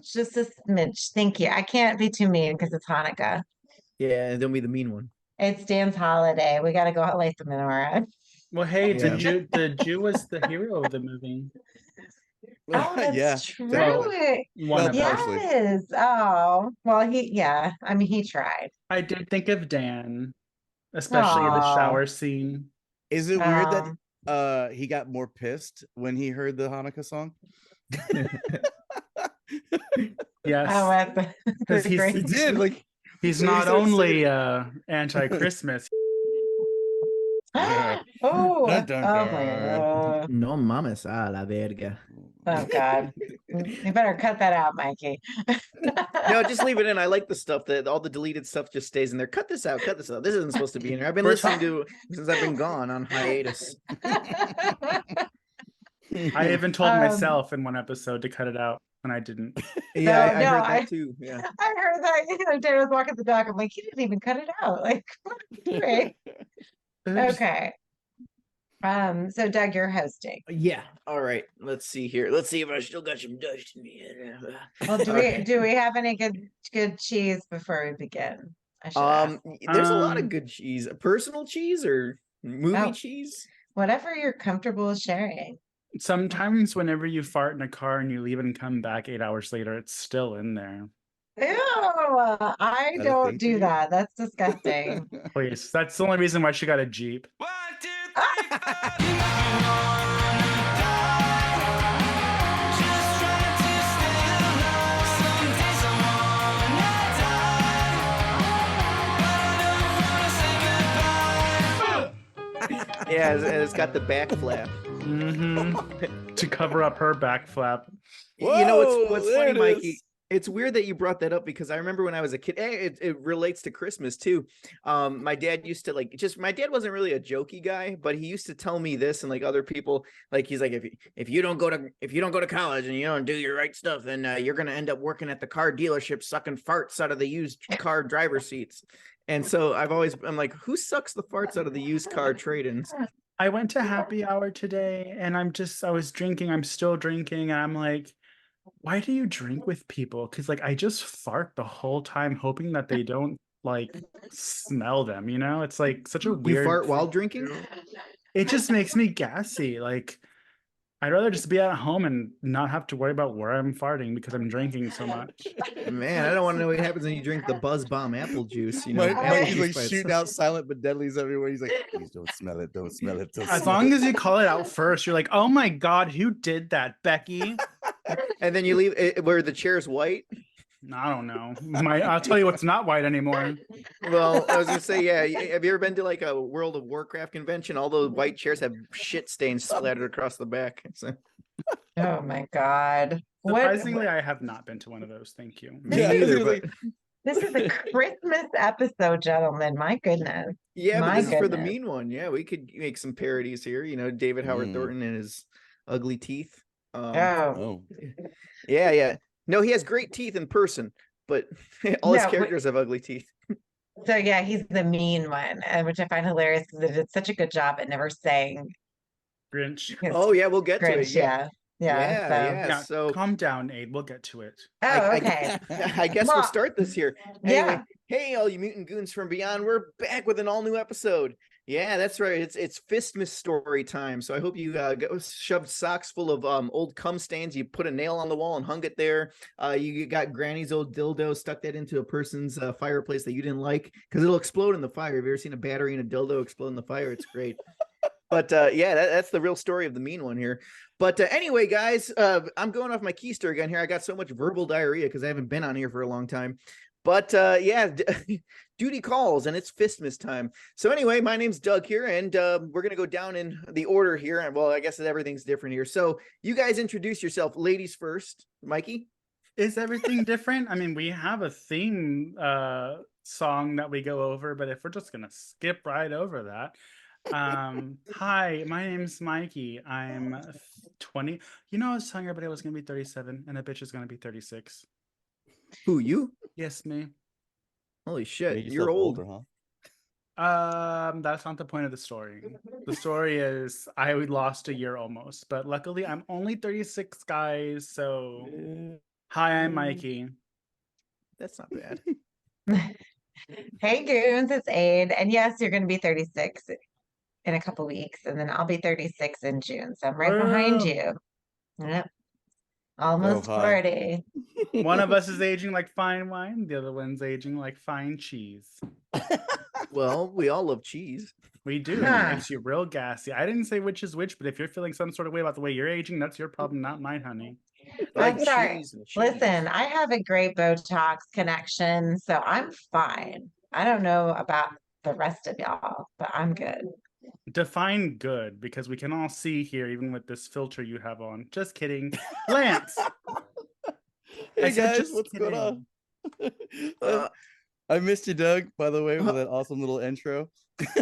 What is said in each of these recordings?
Just a smidge. Thank you. I can't be too mean because it's Hanukkah. Yeah, don't be the mean one. It's Dan's holiday. We got to go out light the menorah. Well, hey, Yeah. the Jew was the hero of the movie. Oh, Yeah, that's true. definitely. One Well, of them. partially. Yes. Oh, well, yeah. I mean, he tried. I did think of Dan, especially the Oh, shower scene. Is it weird um, that he got more pissed when he heard the Hanukkah song? Yes, oh, at the because He great. did. Like he's when he not started only singing- anti-Christmas. Oh, Dun, dun, oh my dun. God. No mames a la verga. Oh God. You better cut that out, Mikey. No, just leave it in. I like the stuff that all the deleted stuff just stays in there. Cut this out. Cut this out. This isn't supposed to be in here. I've been We're listening to since I've been gone on hiatus. I even told Um, myself in one episode to cut it out, and I didn't. Yeah, No, I no, heard that too. Yeah. I heard that, Dad was walking the dog. I'm like, he didn't even cut it out. Like, what are you doing? Oops. Okay. So Doug, you're hosting. Yeah. All right. Let's see here. Let's see if I still got some dust in me. Well, do Okay. we have any good cheese before we begin? I should ask. There's a lot of good cheese. Personal cheese or movie Oh. cheese? Whatever you're comfortable with sharing. Sometimes whenever you fart in a car and you leave and come back 8 hours later, it's still in there. Ew, I That a don't thing for do you? that. That's disgusting. Please, that's the only reason why she got a Jeep. 1, 2, 3, 4. Just trying to stay alive. Some days I wanna die, but I don't wanna say goodbye. Yeah, and it's got the back flap. To cover up her back flap. You know Whoa, what's there funny, it Mikey? is. It's weird that you brought that up because I remember when I was a kid, it relates to Christmas too. My dad used to my dad wasn't really a jokey guy, but he used to tell me this and like other people, like he's like, if you don't go to college and you don't do your right stuff, then you're gonna end up working at the car dealership sucking farts out of the used car driver seats. And so I'm like, who sucks the farts out of the used car trade-ins? I went to happy hour today and I was drinking. I'm still drinking. And I'm like, why do you drink with people? Because like I just fart the whole time, hoping that they don't like smell them. You know, it's like such a You weird. fart while drinking? It just makes me gassy. Like I'd rather just be at home and not have to worry about where I'm farting because I'm drinking so much. Man, I don't want to know what happens when you drink the Buzz Bomb apple juice. You know, apple Mikey's juice like by shooting itself. out silent but deadlies everywhere. He's like, please don't smell it, don't smell it. Don't As smell long it." as you call it out first, you're like, oh my God, who did that, Becky? And then you leave it where the chair's white. I don't know. I'll tell you what's not white anymore. Well, I was gonna say, yeah. Have you ever been to like a World of Warcraft convention? All those white chairs have shit stains splattered across the back. So, Oh my God. Surprisingly, I have not been to one of those. Thank you. me Yeah, neither, he's but like- This is a Christmas episode, gentlemen. My goodness. yeah, but My this is for the goodness. mean one. Yeah, we could make some parodies here. You know, David Howard Mm. Thornton and his ugly teeth. Oh, Oh. Yeah. No, he has great teeth in person, but all his No, characters have ugly teeth. so yeah, he's the mean one, which I find hilarious because they did such a good job at never saying Grinch. his Oh yeah, we'll get to it. Grinch. Yeah. Yeah, So. yeah. Yeah, So calm down, Abe. We'll get to it. Oh, okay. I guess Well, we'll start this here. Anyway, yeah. hey, all you mutant goons from beyond, we're back with an all new episode. Yeah, that's right. It's Fistmas story time. So I hope you shoved socks full of old cum stains. You put a nail on the wall and hung it there. You got Granny's old dildo, stuck that into a person's fireplace that you didn't like because it'll explode in the fire. Have you ever seen a battery and a dildo explode in the fire? It's great. But yeah, that's the real story of the mean one here. But anyway, guys, I'm going off my keister again here. I got so much verbal diarrhea because I haven't been on here for a long time. But yeah, duty calls and it's Fistmas time. So anyway, my name's Doug here, and we're going to go down in the order here. And well, I guess everything's different here. So you guys introduce yourself. Ladies first. Mikey? Is everything different? I mean, we have a theme song that we go over, but if we're just going to skip right over that. Hi, my name's Mikey. I'm 20. You know, I was telling everybody I was going to be 37 and that bitch is going to be 36. Who, you? Yes, me. Holy shit, Made you're yourself old. older, huh? That's not the point of the story. The story is I lost a year almost, but luckily I'm only 36, guys. So Hi, I'm Mikey. That's not bad. Hey Goons, it's Aid. And yes, you're going to be 36 in a couple weeks, and then I'll be 36 in June. So I'm right behind Oh, you. Yep. Oh, Almost hi. 40. one of us is aging like fine wine, the other one's aging like fine cheese. Well, we all love cheese. We do. It Huh. makes you real gassy. I didn't say which is which, but if you're feeling some sort of way about the way you're aging, that's your problem, not mine, honey. I like I'm sorry. cheese and cheese. Listen, I have a great Botox connection, so I'm fine. I don't know about the rest of y'all, but I'm good. Define good, because we can all see here, even with this filter you have on. Just kidding. Lance! Hey said guys, just what's going on? Uh, I missed you, Doug, by the way, with that awesome little intro.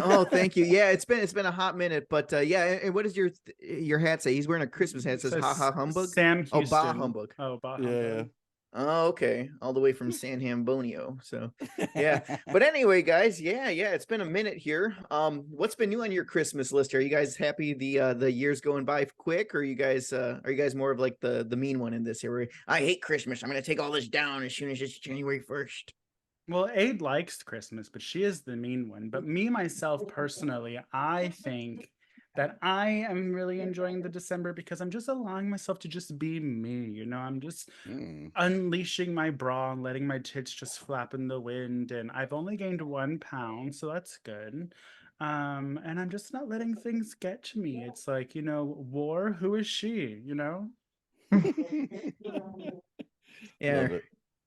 oh, thank you. Yeah, it's been a hot minute, but yeah. And what does your hat say? He's wearing a Christmas hat. It says "Ha ha humbug." Sam Oh, Houston. bah humbug. Oh, bah Yeah, humbug. Oh, okay. All the way from San Hambonio. So yeah. But anyway, guys, yeah, it's been a minute here. What's been new on your Christmas list? Are you guys happy the year's going by quick, or are you guys more of like the mean one in this here where I hate Christmas. I'm gonna take all this down as soon as it's January 1st. Well, Aid likes Christmas, but she is the mean one. But me, myself, personally, I think that I am really enjoying the December because I'm just allowing myself to just be me. You know, I'm just Mm. unleashing my bra and letting my tits just flap in the wind. And I've only gained 1 pound, so that's good. And I'm just not letting things get to me. It's like, you know, war, who is she? You know? Yeah. Love it.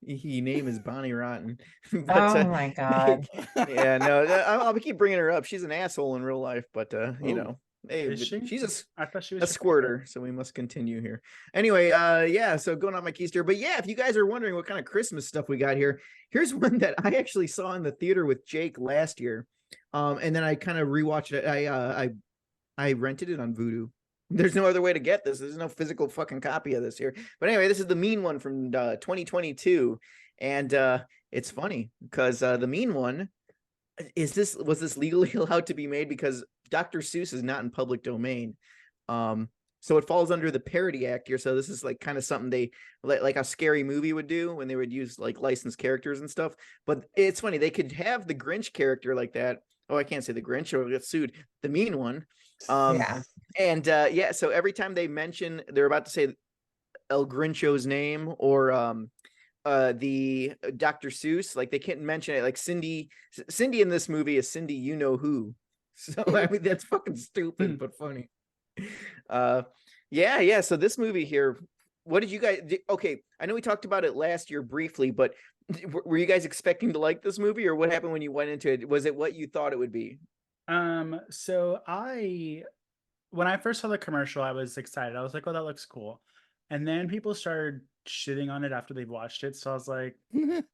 He name is Bonnie Rotten. But Oh my God. yeah, no, I'll keep bringing her up. She's an asshole in real life, but you Ooh. know, hey, Is she? she's I thought she a was squirter, so we must continue here. Anyway, yeah, so going on my keys here. But yeah, if you guys are wondering what kind of Christmas stuff we got here, here's one that I actually saw in the theater with Jake last year. And then I kind of rewatched it. I rented it on Vudu. There's no other way to get this. There's no physical fucking copy of this here. But anyway, this is the mean one from 2022. And it's funny because the mean one was this legally allowed to be made because Dr. Seuss is not in public domain. So it falls under the Parody Act here. So this is like kind of something they like a scary movie would do when they would use like licensed characters and stuff. But it's funny, they could have the Grinch character like that. Oh, I can't say the Grinch or get sued. The mean one. Yeah. And yeah, so every time they mention they're about to say El Grincho's name or the Dr. Seuss, like they can't mention it. Like Cindy in this movie is Cindy you know who. So I mean that's fucking stupid but funny. Yeah, so this movie here, what did you guys okay, I know we talked about it last year briefly, but were you guys expecting to like this movie, or what happened when you went into it? Was it what you thought it would be? So when I first saw the commercial, I was excited. I was like, oh, that looks cool. And then people started shitting on it after they've watched it. So I was like,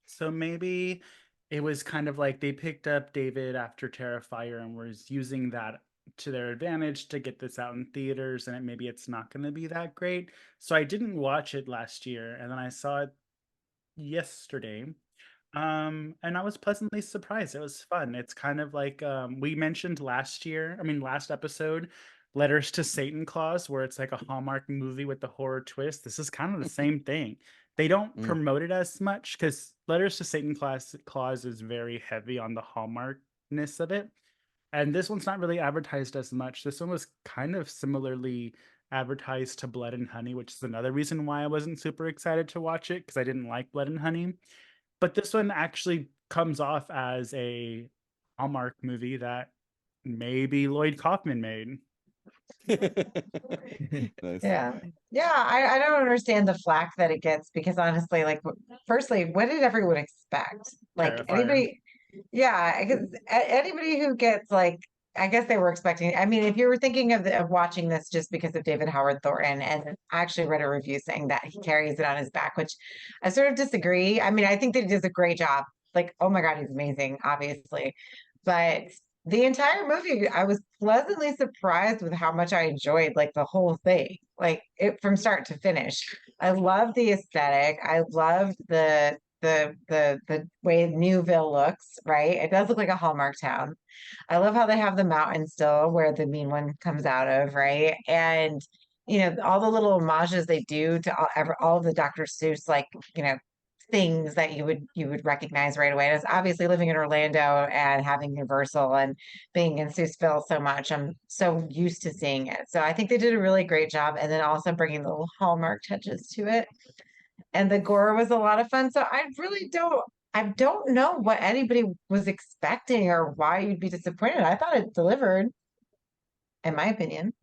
so maybe it was kind of like they picked up David after Terrifier and was using that to their advantage to get this out in theaters, and maybe it's not going to be that great. So I didn't watch it last year, and then I saw it yesterday. And I was pleasantly surprised. It was fun. It's kind of like we mentioned last episode, Letters to Satan Claus, where it's like a Hallmark movie with the horror twist. This is kind of the same thing. They don't promote it as much because Letters to Satan Claus is very heavy on the Hallmarkness of it. And this one's not really advertised as much. This one was kind of similarly advertised to Blood and Honey, which is another reason why I wasn't super excited to watch it because I didn't like Blood and Honey. But this one actually comes off as a Hallmark movie that maybe Lloyd Kaufman made. Nice. Yeah. Yeah. I don't understand the flack that it gets because honestly, like, firstly, what did everyone expect? Like, Terrifier. anybody, yeah, because anybody who gets like, I guess they were expecting. I mean, if you were thinking of watching this just because of David Howard Thornton, and I actually read a review saying that he carries it on his back, which I sort of disagree. I mean, I think that he does a great job. Like, oh my God, he's amazing, obviously. But the entire movie, I was pleasantly surprised with how much I enjoyed like the whole thing, like it from start to finish. I love the aesthetic. I love the way Newville looks, right? It does look like a Hallmark town. I love how they have the mountain still where the mean one comes out of, right? And all the little homages they do to all of the Dr. Seuss, like, things that you would recognize right away. And it's obviously living in Orlando and having Universal and being in Seussville so much. I'm so used to seeing it. So I think they did a really great job. And then also bringing the little Hallmark touches to it. And the gore was a lot of fun. So I don't know what anybody was expecting or why you'd be disappointed. I thought it delivered, in my opinion.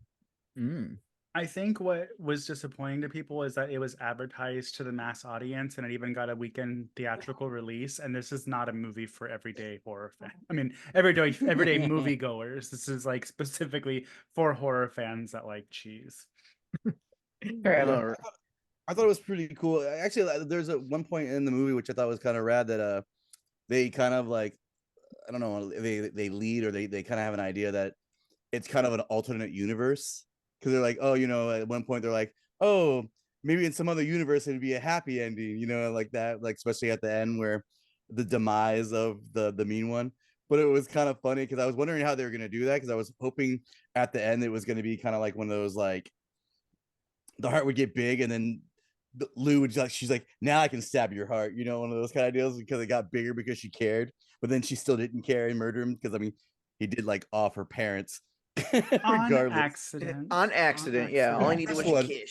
I think what was disappointing to people is that it was advertised to the mass audience and it even got a weekend theatrical release. And this is not a movie for everyday horror fan. I mean, everyday moviegoers. This is like specifically for horror fans that like cheese. True. I thought it was pretty cool. Actually, there's one point in the movie which I thought was kind of rad that they kind of like, I don't know, they lead or they kind of have an idea that it's kind of an alternate universe, because they're like, oh, at one point they're like, oh, maybe in some other universe it'd be a happy ending, like that, like especially at the end where the demise of the mean one. But it was kind of funny because I was wondering how they were going to do that, because I was hoping at the end it was going to be kind of like one of those, like the heart would get big and then Lou would she's like, now I can stab your heart, one of those kind of deals, because it got bigger because she cared, but then she still didn't care and murder him, because I mean he did like off her parents regardless. On accident, yeah. All I needed was a kiss.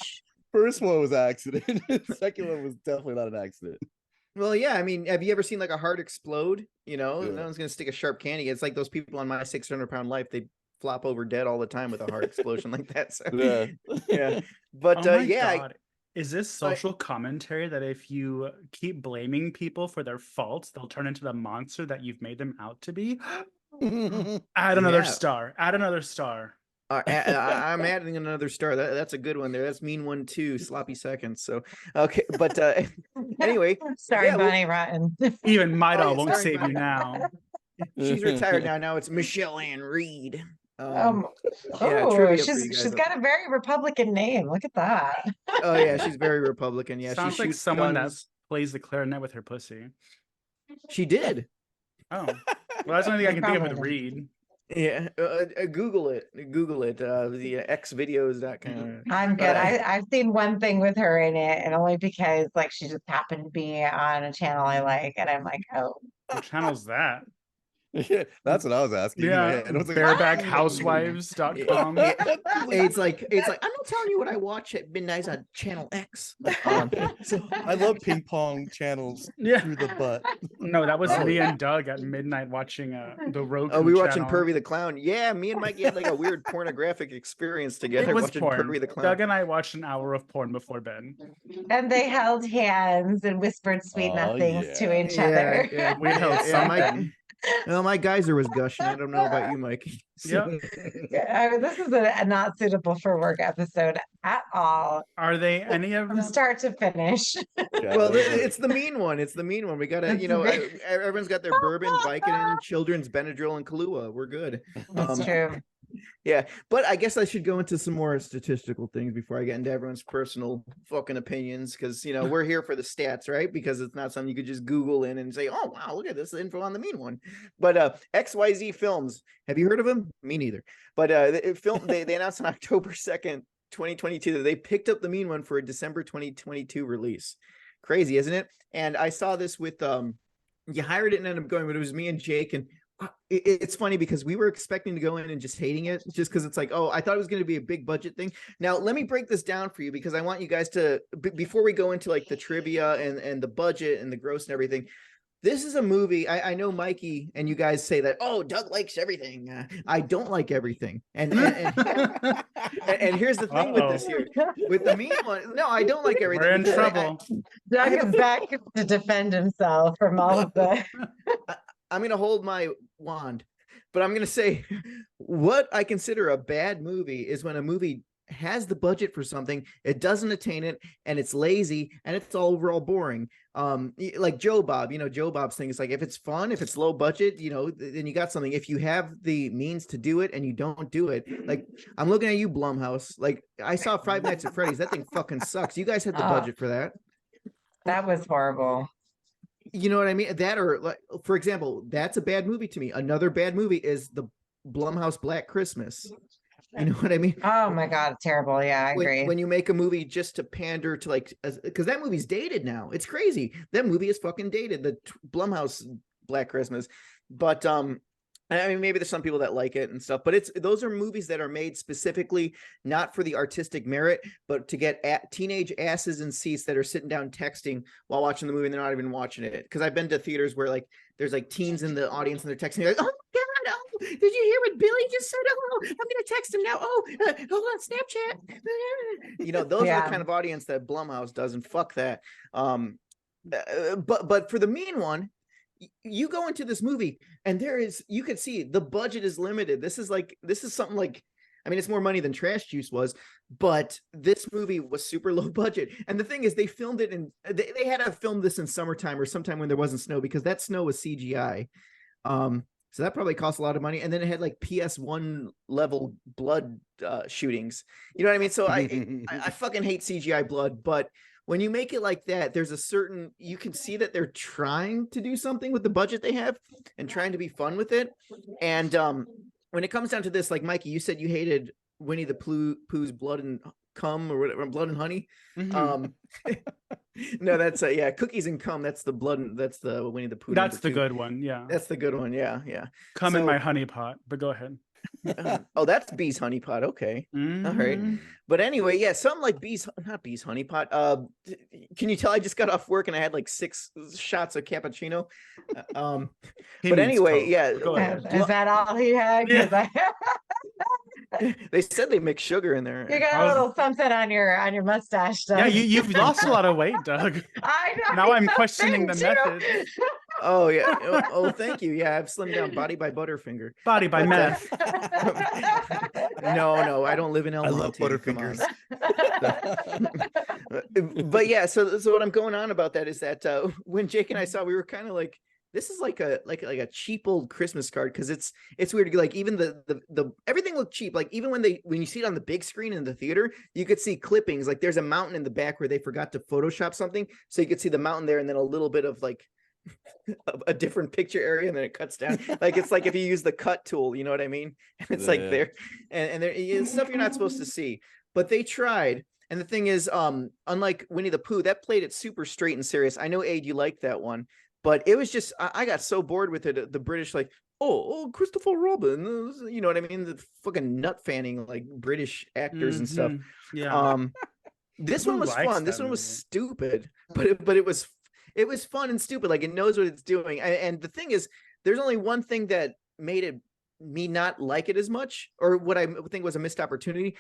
First one was accident. Second one was definitely not an accident. Well, yeah, I mean, have you ever seen like a heart explode? No one's gonna stick a sharp candy. It's like those people on My 600-Pound Life. They flop over dead all the time with a heart explosion like that. So yeah. But God. Is this social commentary that if you keep blaming people for their faults, they'll turn into the monster that you've made them out to be? Add another star. Add another star. I'm adding another star. That's a good one there. That's mean one too. Sloppy seconds. So okay, but anyway. Sorry, Bonnie Rotten. Even my dog won't save you now. She's retired now. Now it's Michelle Ann Reed. She's got a very Republican name. Look at that. Oh yeah, she's very Republican. Yeah, sounds like someone that plays the clarinet with her pussy. She did. Oh, well, that's the only thing I can think of with Reed. Yeah, Google it. The xvideos.com. I'm good. I've seen one thing with her in it, and only because like she just happened to be on a channel I like, and I'm like, oh. What channel's that? Yeah, that's what I was asking. Yeah, barebackhousewives.com. It's like I'm not telling you what I watch at midnight on Channel X. I love ping pong channels through the butt. No, that was me and Doug at midnight watching the Roku. Oh, we were channel. watching Pervy the Clown. Yeah, me and Mikey had like a weird pornographic experience together. It was watching porn. Pervy the Clown. Doug and I watched an hour of porn before bed. And they held hands and whispered sweet nothings to each other. Yeah. We held something. Well, my geyser was gushing. I don't know about you, Mike. Yeah. I mean, this is a not suitable for work episode at all. Are they any of From them? start to finish? Well, it's the mean one. It's the mean one. We gotta, everyone's got their bourbon, Vicodin, children's Benadryl, and Kahlua. We're good. That's true. Yeah, but I guess I should go into some more statistical things before I get into everyone's personal fucking opinions, because we're here for the stats, right? Because it's not something you could just Google in and say, oh wow, look at this info on the mean one. But XYZ Films, have you heard of them? Me neither. But they announced on October 2nd, 2022 that they picked up the mean one for a December 2022 release. Crazy, isn't it? And I saw this with you hired it and ended up going, but it was me and Jake, and it's funny because we were expecting to go in and just hating it, just because it's like, oh, I thought it was going to be a big budget thing. Now, let me break this down for you, because I want you guys to, before we go into like the trivia and the budget and the gross and everything, this is a movie. I know Mikey and you guys say that, oh, Doug likes everything. I don't like everything. And here's the thing with this here, with the mean one. No, I don't like everything. We're in trouble. Doug is back to defend himself from all of the. I'm going to hold my wand, but I'm going to say what I consider a bad movie is when a movie has the budget for something, it doesn't attain it, and it's lazy, and it's all overall boring. Like Joe Bob, Joe Bob's thing is like, if it's fun, if it's low budget, then you got something. If you have the means to do it and you don't do it, like I'm looking at you, Blumhouse. Like I saw Five Nights at Freddy's. That thing fucking sucks. You guys had the budget for that. That was horrible. You know what I mean? That, or like, for example, that's a bad movie to me. Another bad movie is the Blumhouse Black Christmas. You know what I mean? Oh my God, terrible. Yeah, I agree. When you make a movie just to pander to like, because that movie's dated now. It's crazy. That movie is fucking dated. The Blumhouse Black Christmas, but I mean, maybe there's some people that like it and stuff, but those are movies that are made specifically not for the artistic merit, but to get teenage asses in seats that are sitting down texting while watching the movie and they're not even watching it. Because I've been to theaters where like there's like teens in the audience and they're texting like, oh my God, oh, did you hear what Billy just said? Oh, I'm gonna text him now. Oh, hold on, Snapchat. You know, those are the kind of audience that Blumhouse does, and fuck that. But for the mean one, you go into this movie and you could see the budget is limited. This is something like, I mean, it's more money than Trash Juice was, but this movie was super low budget. And the thing is, they filmed it they had to film this in summertime or sometime when there wasn't snow, because that snow was CGI. So that probably cost a lot of money. And then it had like PS1 level blood shootings. You know what I mean? So I fucking hate CGI blood, but when you make it like that, there's a certain, you can see that they're trying to do something with the budget they have and trying to be fun with it. And when it comes down to this, like Mikey, you said you hated Winnie the Pooh's Blood and Cum or whatever, Blood and Honey. No, that's Cookies and Cum. That's the that's the Winnie the Pooh. That's the good one. Yeah. That's the good one. Yeah. Come in my honey pot, but go ahead. Oh, that's Bee's Honey Pot. Okay. All right. But anyway, yeah, something like not Bee's Honey Pot. Can you tell I just got off work and I had like 6 shots of cappuccino? But anyway, Coke. yeah. Go ahead. Is that all he had? Yeah. They said they mix sugar in there. You got a little something on your mustache, Doug. Yeah, you've lost a lot of weight, Doug. I know. Now I'm questioning the method. Oh yeah. Oh, thank you. Yeah, I've slimmed down. Body by Butterfinger. Body by meth. No, I don't live in Elmont. I love Butterfingers. But yeah, so what I'm going on about that is that when Jake and I saw, we were kind of like, this is like a cheap old Christmas card, because it's weird. Like even the everything looked cheap. Like even when you see it on the big screen in the theater, you could see clippings. Like there's a mountain in the back where they forgot to Photoshop something, so you could see the mountain there, and then a little bit of like a different picture area, and then it cuts down. Like it's like if you use the cut tool, you know what I mean? And it's like there, and there stuff you're not supposed to see. But they tried. And the thing is, unlike Winnie the Pooh, that played it super straight and serious. I know, Aid, you liked that one, but it was just, I got so bored with it. The British, like, oh, Christopher Robin, you know what I mean? The fucking nut fanning, like British actors and stuff. Yeah. This Who one was likes fun. This that one was movie? stupid, but it was fun and stupid. Like it knows what it's doing. And the thing is, there's only one thing that made me not like it as much, or what I think was a missed opportunity.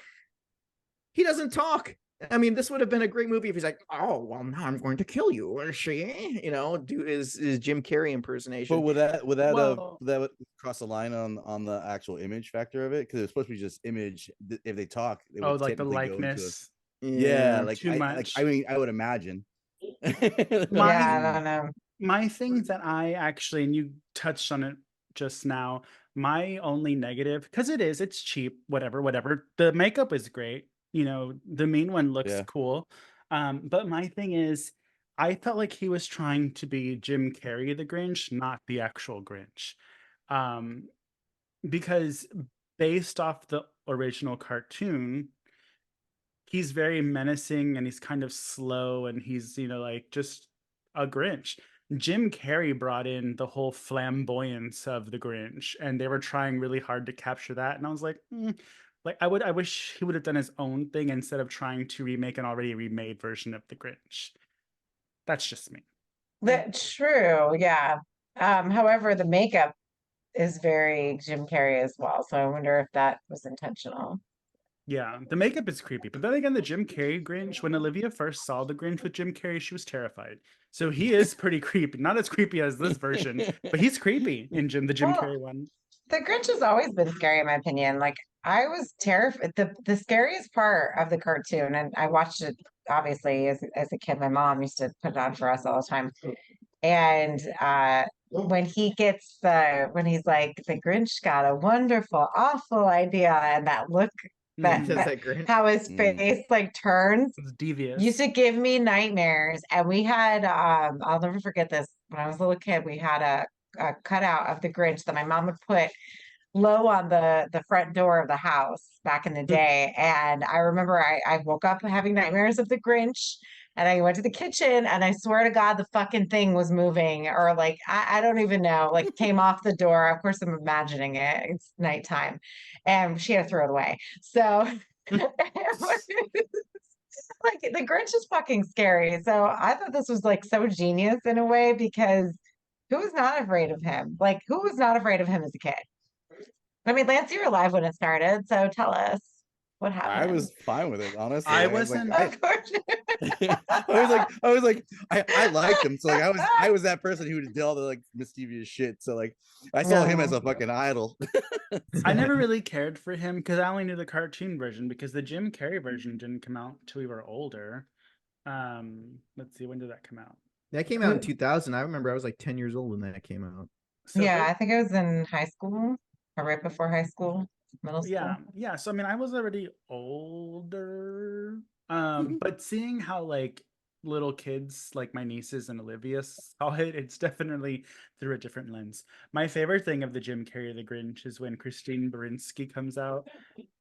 He doesn't talk. I mean, this would have been a great movie if he's like, oh, well, now I'm going to kill you. Or she, do his Jim Carrey impersonation. But would that Well- that would cross the line on the actual image factor of it? Because it's supposed to be just image. If they talk, they Oh, would like the technically go into likeness. yeah, like Too I much. mean, I would imagine. Yeah, I don't know. My thing that I actually, and you touched on it just now, my only negative, because it's cheap, whatever. The makeup is great. The main one looks Yeah. cool. But my thing is, I felt like he was trying to be Jim Carrey the Grinch, not the actual Grinch. Because based off the original cartoon, he's very menacing and he's kind of slow and he's, like just a Grinch. Jim Carrey brought in the whole flamboyance of the Grinch, and they were trying really hard to capture that. And I was like, like I wish he would have done his own thing instead of trying to remake an already remade version of the Grinch. That's just me. That's true, yeah. However, the makeup is very Jim Carrey as well, so I wonder if that was intentional. Yeah, the makeup is creepy. But then again, the Jim Carrey Grinch, when Olivia first saw the Grinch with Jim Carrey, she was terrified. So he is pretty creepy. Not as creepy as this version, but he's creepy in the Jim Well, Carrey one. The Grinch has always been scary, in my opinion. Like I was terrified. The scariest part of the cartoon, and I watched it obviously as a kid. My mom used to put it on for us all the time. And when he's like, the Grinch got a wonderful, awful idea, and that look Does that Grinch? how his face like turns It's devious. used to give me nightmares. And we had I'll never forget this. When I was a little kid, we had a cutout of the Grinch that my mom would put low on the front door of the house back in the day. And I remember I woke up having nightmares of the Grinch. And I went to the kitchen and I swear to God, the fucking thing was moving or like, I don't even know, like came off the door. Of course, I'm imagining it. It's nighttime and she had to throw it away. So it was like the Grinch is fucking scary. So I thought this was like so genius in a way because who was not afraid of him? Like, who was not afraid of him as a kid? I mean, Lance, you were alive when it started, so tell us what I happened. was fine with it, honestly. I Like, I was like, wasn't- Of course. I liked him. So like I was that person who did all the like mischievous shit. So like I saw him as No. a fucking idol. I never really cared for him because I only knew the cartoon version because the Jim Carrey version didn't come out till we were older. Let's see, when did that come out? That came out in 2000. I remember I was like 10 years old when that came out. So Yeah, it- I think I was in high school or right before high school, middle school. yeah. So I mean, I was already older. But seeing how like little kids like my nieces and Olivia saw it, it's definitely through a different lens. My favorite thing of the Jim Carrey the Grinch is when Christine Baranski comes out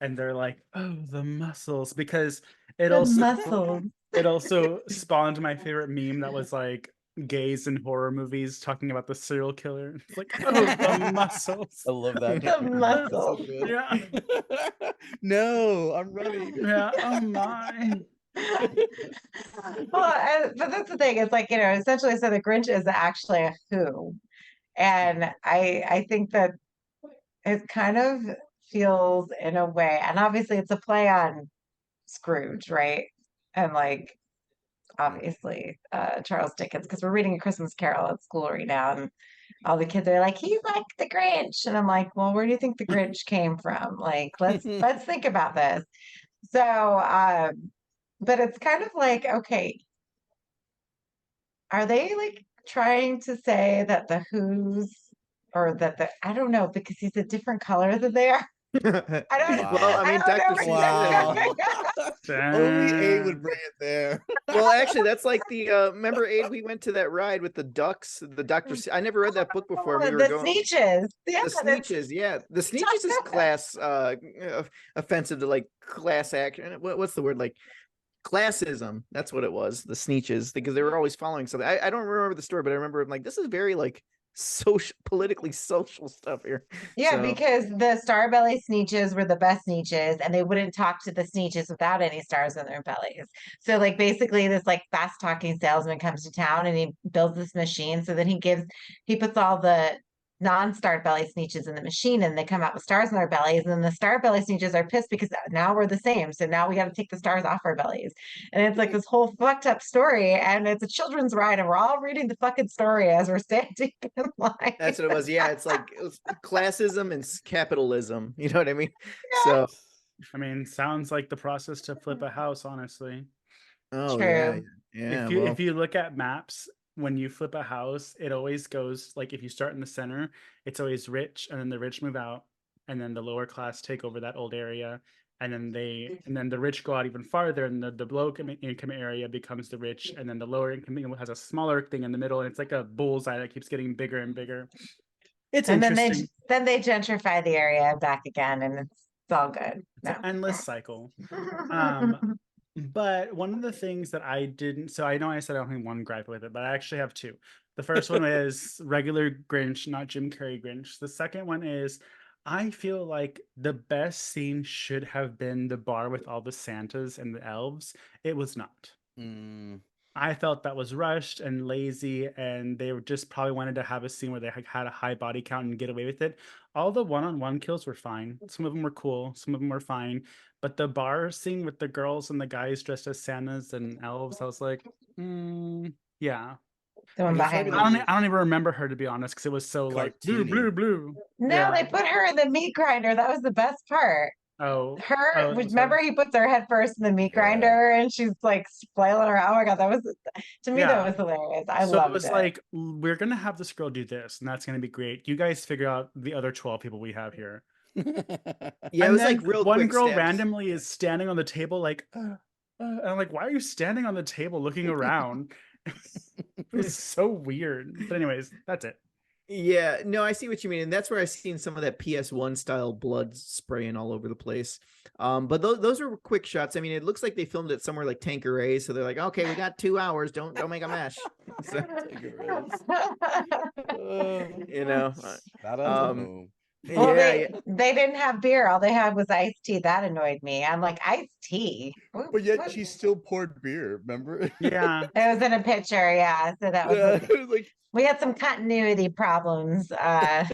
and they're like, "Oh, the muscles," because it The also muscles. it also spawned my favorite meme that was like gays in horror movies talking about the serial killer. It's like, "Oh, the muscles." I love that. The That's so muscles. good. Yeah. No, I'm running. Yeah. Oh my. Well, but that's the thing. It's like, essentially, so the Grinch is actually a who. And I think that it kind of feels in a way, and obviously it's a play on Scrooge, right? And like obviously Charles Dickens, because we're reading A Christmas Carol at school right now, and all the kids are like, he's like the Grinch. And I'm like, well, where do you think the Grinch came from? Like, let's think about this. So but it's kind of like, okay, are they like trying to say that the Who's or that the I don't know because he's a different color than they are. I don't Wow. Well, I I mean, don't know Dr. where Seuss. Wow. Only A would Damn. bring it there. Well, actually, that's like the remember Abe, we went to that ride with the ducks, the Dr. I never read that book before. We were the going Sneeches. Yeah, the Sneeches, yeah. The Sneeches is class offensive to like class action. What's the word? Like classism. That's what it was. The Sneeches, because they were always following something. I don't remember the story, but I remember like this is very like politically social stuff here. Yeah, So- because the Starbelly Sneeches were the best Sneeches, and they wouldn't talk to the Sneeches without any stars in their bellies. So, like, basically, this like fast talking salesman comes to town and he builds this machine. So then he puts all the non-star belly Sneeches in the machine, and they come out with stars in their bellies. And then the star belly Sneeches are pissed because now we're the same. So now we got to take the stars off our bellies. And it's like this whole fucked up story, and it's a children's ride, and we're all reading the fucking story as we're standing in line. That's what it was. Yeah, it's like it was classism and capitalism. You know what I mean? So, I mean, sounds like the process to flip a house, honestly. oh True. yeah. If you look at maps, when you flip a house, it always goes like if you start in the center, it's always rich, and then the rich move out, and then the lower class take over that old area, and then the rich go out even farther, and the low income area becomes the rich, and then the lower income has a smaller thing in the middle, and it's like a bullseye that keeps getting bigger and bigger. It's And interesting. then they gentrify the area back again, and it's all good. It's an endless cycle. But one of the things that I didn't, so I know I said I only one gripe with it, but I actually have two. The first one is regular Grinch, not Jim Carrey Grinch. The second one is I feel like the best scene should have been the bar with all the Santas and the elves. It was not. Mm, I felt that was rushed and lazy, and they just probably wanted to have a scene where they had a high body count and get away with it. All the one-on-one kills were fine. Some of them were cool, some of them were fine. But the bar scene with the girls and the guys dressed as Santas and elves, I was like, yeah. The one I guess behind maybe me. I don't even remember her, to be honest, because it was so like blue, Cartoony. blue, blue. No, Yeah. they put her in the meat grinder. That was the best part. Oh, Her, that was remember he puts her head first in the meat Yeah. grinder and she's like flailing around. Oh my God, that was, to me, Yeah. that was hilarious. I so loved it was it. like, we're gonna have this girl do this, and that's gonna be great. You guys figure out the other 12 people we have here. Yeah, it And was then like real one quick girl steps. randomly is standing on the table like and I'm like, why are you standing on the table looking around? It was so weird. But anyways, that's it. Yeah, no, I see what you mean, and that's where I've seen some of that PS1 style blood spraying all over the place. But those are quick shots. I mean, it looks like they filmed it somewhere like Tanqueray, so they're like, okay, we got 2 hours. Don't make a mess. So, you know, Shout out to um, home. Well, yeah, yeah. they didn't have beer. All they had was iced tea. That annoyed me. I'm like, iced tea? But yet What? she still poured beer, remember? Yeah. It was in a pitcher, yeah. So that was Yeah, it was like we had some continuity problems. Yeah.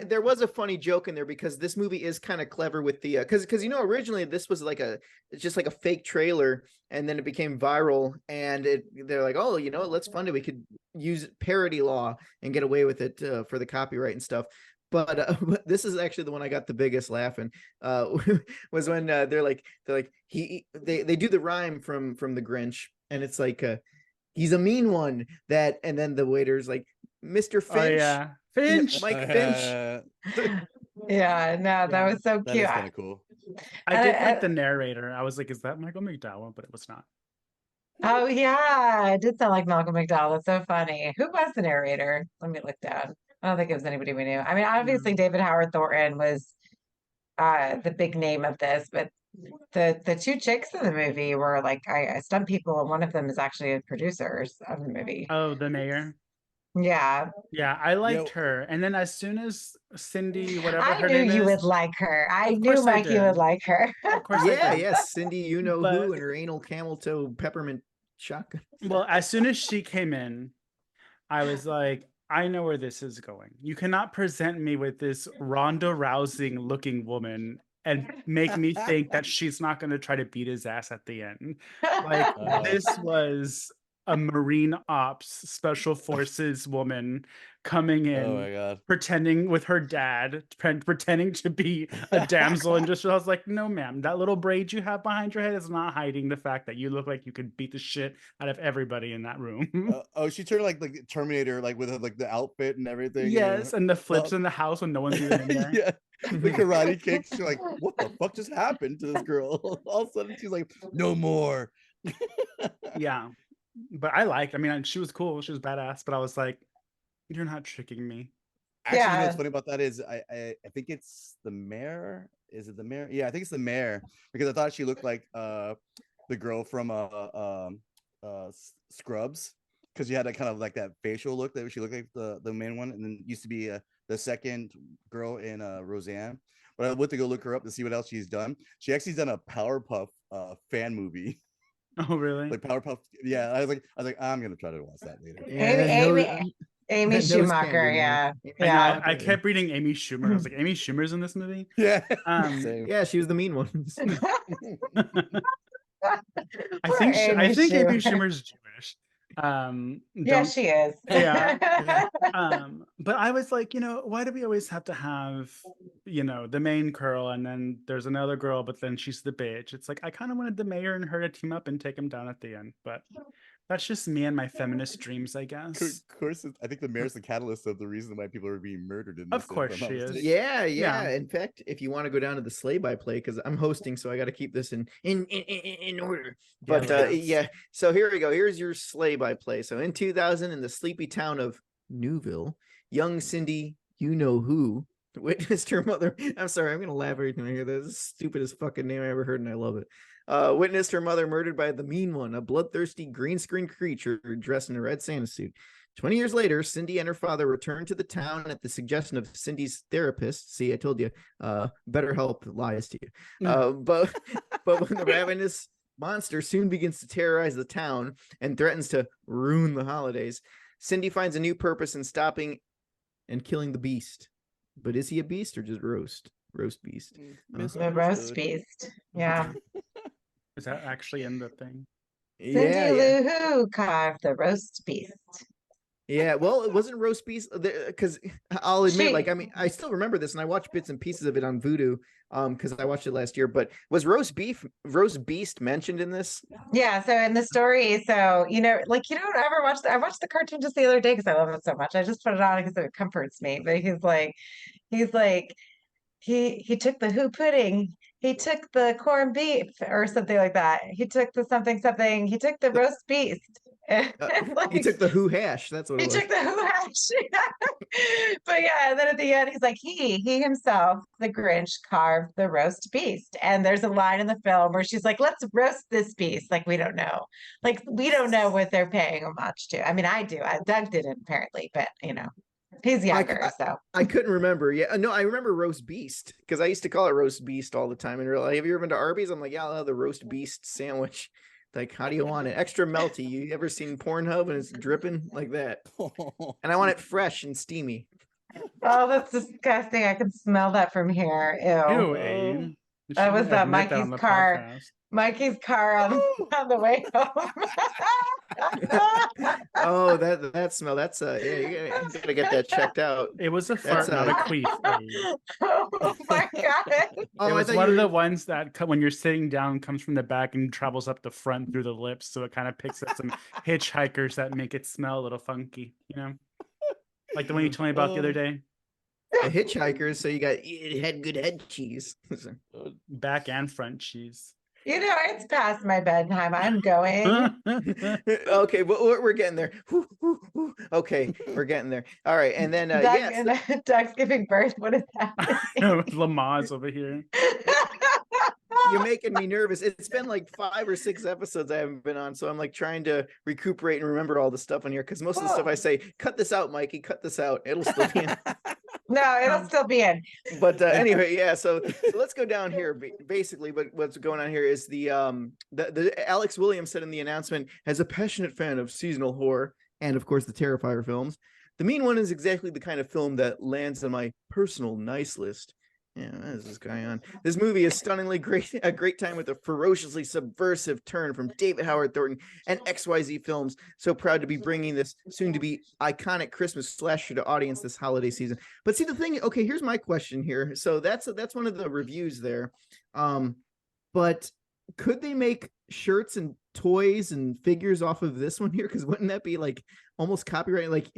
There was a funny joke in there because this movie is kind of clever with the because originally this was like just like a fake trailer, and then it became viral, and they're like, oh, let's fund it. We could use parody law and get away with it for the copyright and stuff. But this is actually the one I got the biggest laughing was when they're like they do the rhyme from the Grinch, and it's like he's a mean one that, and then the waiter's like, Mr. Finch. Oh yeah. Finch. Mike Finch. Yeah, no, that Yeah. was so that cute. is kind of cool. I did I- like the narrator. I was like, is that Michael McDowell? But it was not. Oh yeah, it did sound like Malcolm McDowell. It's so funny. Who was the narrator? Let me look down. I don't think it was anybody we knew. I mean, obviously David Howard Thornton was the big name of this, but the two chicks in the movie were like I stumped people, and one of them is actually producers of the movie. Oh, the mayor. Yeah, Yeah, I liked Yo. her. And then as soon as Cindy, whatever I her knew name you is, would like her. I Of knew course I Mikey would did. like her. of course I Yeah, did. yes, Cindy, you know But- who, and her anal camel toe peppermint shotgun. Well, as soon as she came in, I was like, I know where this is going. You cannot present me with this Ronda Rousing looking woman and make me think that she's not going to try to beat his ass at the end. Like, this was a Marine Ops Special Forces woman coming in, Oh my god. pretending with her dad, pretending to be a damsel in distress. I was like, no, ma'am, that little braid you have behind your head is not hiding the fact that you look like you could beat the shit out of everybody in that room. Oh, she turned like Terminator, like with like the outfit and everything. Yes, and the flips Well- in the house when no one's even in there. Yeah, the karate kicks. You're like, what the fuck just happened to this girl? All of a sudden, she's like, no more. Yeah. But I mean, she was cool, she was badass, but I was like, you're not tricking me. Actually, you know Yeah. what's funny about that is I think it's the mayor. Is it the mayor? Yeah, I think it's the mayor because I thought she looked like the girl from Scrubs, because she had that kind of like that facial look that she looked like the main one, and then used to be the second girl in Roseanne. But I went to go look her up to see what else she's done. She actually's done a Powerpuff fan movie. Oh, really? Like Powerpuff. Yeah, I was like, I'm gonna try to watch that later. Amy Nose Schumacher, candy, yeah. man. I know, Yeah. I kept reading Amy Schumer. I was like, Amy Schumer's in this movie? Yeah. Um, Yeah, she was the mean one. I Poor think Amy Amy Schumer. Schumer's Jewish. Yeah, Don't- she is. Yeah. But I was like, why do we always have to have, the main girl and then there's another girl, but then she's the bitch? It's like I kind of wanted the mayor and her to team up and take him down at the end, but that's just me and my feminist dreams, I guess. Of course, I think the mayor's the catalyst of the reason why people are being murdered in this. Of course if I'm not she is. mistaken. Yeah. Yeah. In fact, if you want to go down to the sleigh by play, because I'm hosting, so I got to keep this in order. But yes. so here we go. Here's your sleigh by play. So in 2000, in the sleepy town of Newville, young Cindy, you know who, witnessed her mother. I'm sorry, I'm gonna laugh every time I hear this. This is the stupidest fucking name I ever heard, and I love it. Witnessed her mother murdered by the mean one, a bloodthirsty green screen creature dressed in a red Santa suit. 20 years later, Cindy and her father returned to the town at the suggestion of Cindy's therapist. See, I told you, BetterHelp lies to you. But when the ravenous monster soon begins to terrorize the town and threatens to ruin the holidays, Cindy finds a new purpose in stopping and killing the beast. But is he a beast or just roast beast? The roast beast. Yeah. Is that actually in the thing? Cindy Lou Who carved the roast beast. Yeah, well, it wasn't roast beast because I'll admit, She- I mean, I still remember this, and I watched bits and pieces of it on Vudu, because I watched it last year. But was roast beast mentioned in this? Yeah, so in the story, so you don't ever watch I watched the cartoon just the other day because I love it so much. I just put it on because it comforts me. But he's like he took the who pudding, he took the corned beef or something like that. He took the something, he took the roast beast. And, He like, took the who hash. That's what he it was. took the who hash. But yeah, and then at the end, he's like, he himself, the Grinch, carved the roast beast. And there's a line in the film where she's like, let's roast this beast. Like, we don't know. Like, we don't know what they're paying homage to. I mean, I do. Doug didn't apparently, but he's younger, so. I couldn't remember. Yeah, no, I remember roast beast because I used to call it roast beast all the time in real life. Have you ever been to Arby's? I'm like, yeah, I'll have the roast beast sandwich. Like, how do you want it? Extra melty. You ever seen Pornhub and it's dripping like that? And I want it fresh and steamy. Oh, that's disgusting. I can smell that from here. Ew. Ew, Abe. You That was shouldn't admit that Mikey's on the car. podcast. Mikey's car on the way home. Oh, that smell. That's yeah, you gotta get that checked out. It was a fart, That's, not a queef. Abe. Oh my God. Oh, It I was thought one you of the were- ones that when you're sitting down comes from the back and travels up the front through the lips, so it kind of picks up some hitchhikers that make it smell a little funky, like the one you told me about the other day. the hitchhikers. So it had good head cheese. Back and front cheese. It's past my bedtime. I'm going. Okay, but we're getting there. Okay, we're getting there. All right, and then Doug's giving birth. What is that? Lamaze over here. you're making me nervous. It's been like 5 or 6 episodes I haven't been on, so I'm like trying to recuperate and remember all the stuff on here because most of the stuff I say, cut this out, Mikey, cut this out. It'll still be in. No, it'll still be in. But anyway, yeah. So let's go down here. Basically, but what's going on here is the Alex Williams said in the announcement, as a passionate fan of seasonal horror and of course the Terrifier films, The Mean One is exactly the kind of film that lands on my personal nice list. Yeah, what is this guy on? This movie is stunningly great, a great time with a ferociously subversive turn from David Howard Thornton and XYZ Films. So proud to be bringing this soon-to-be iconic Christmas slasher to audience this holiday season. But see, the thing, okay, here's my question here. So that's one of the reviews there. But could they make shirts and toys and figures off of this one here? Because wouldn't that be like almost copyright? Like,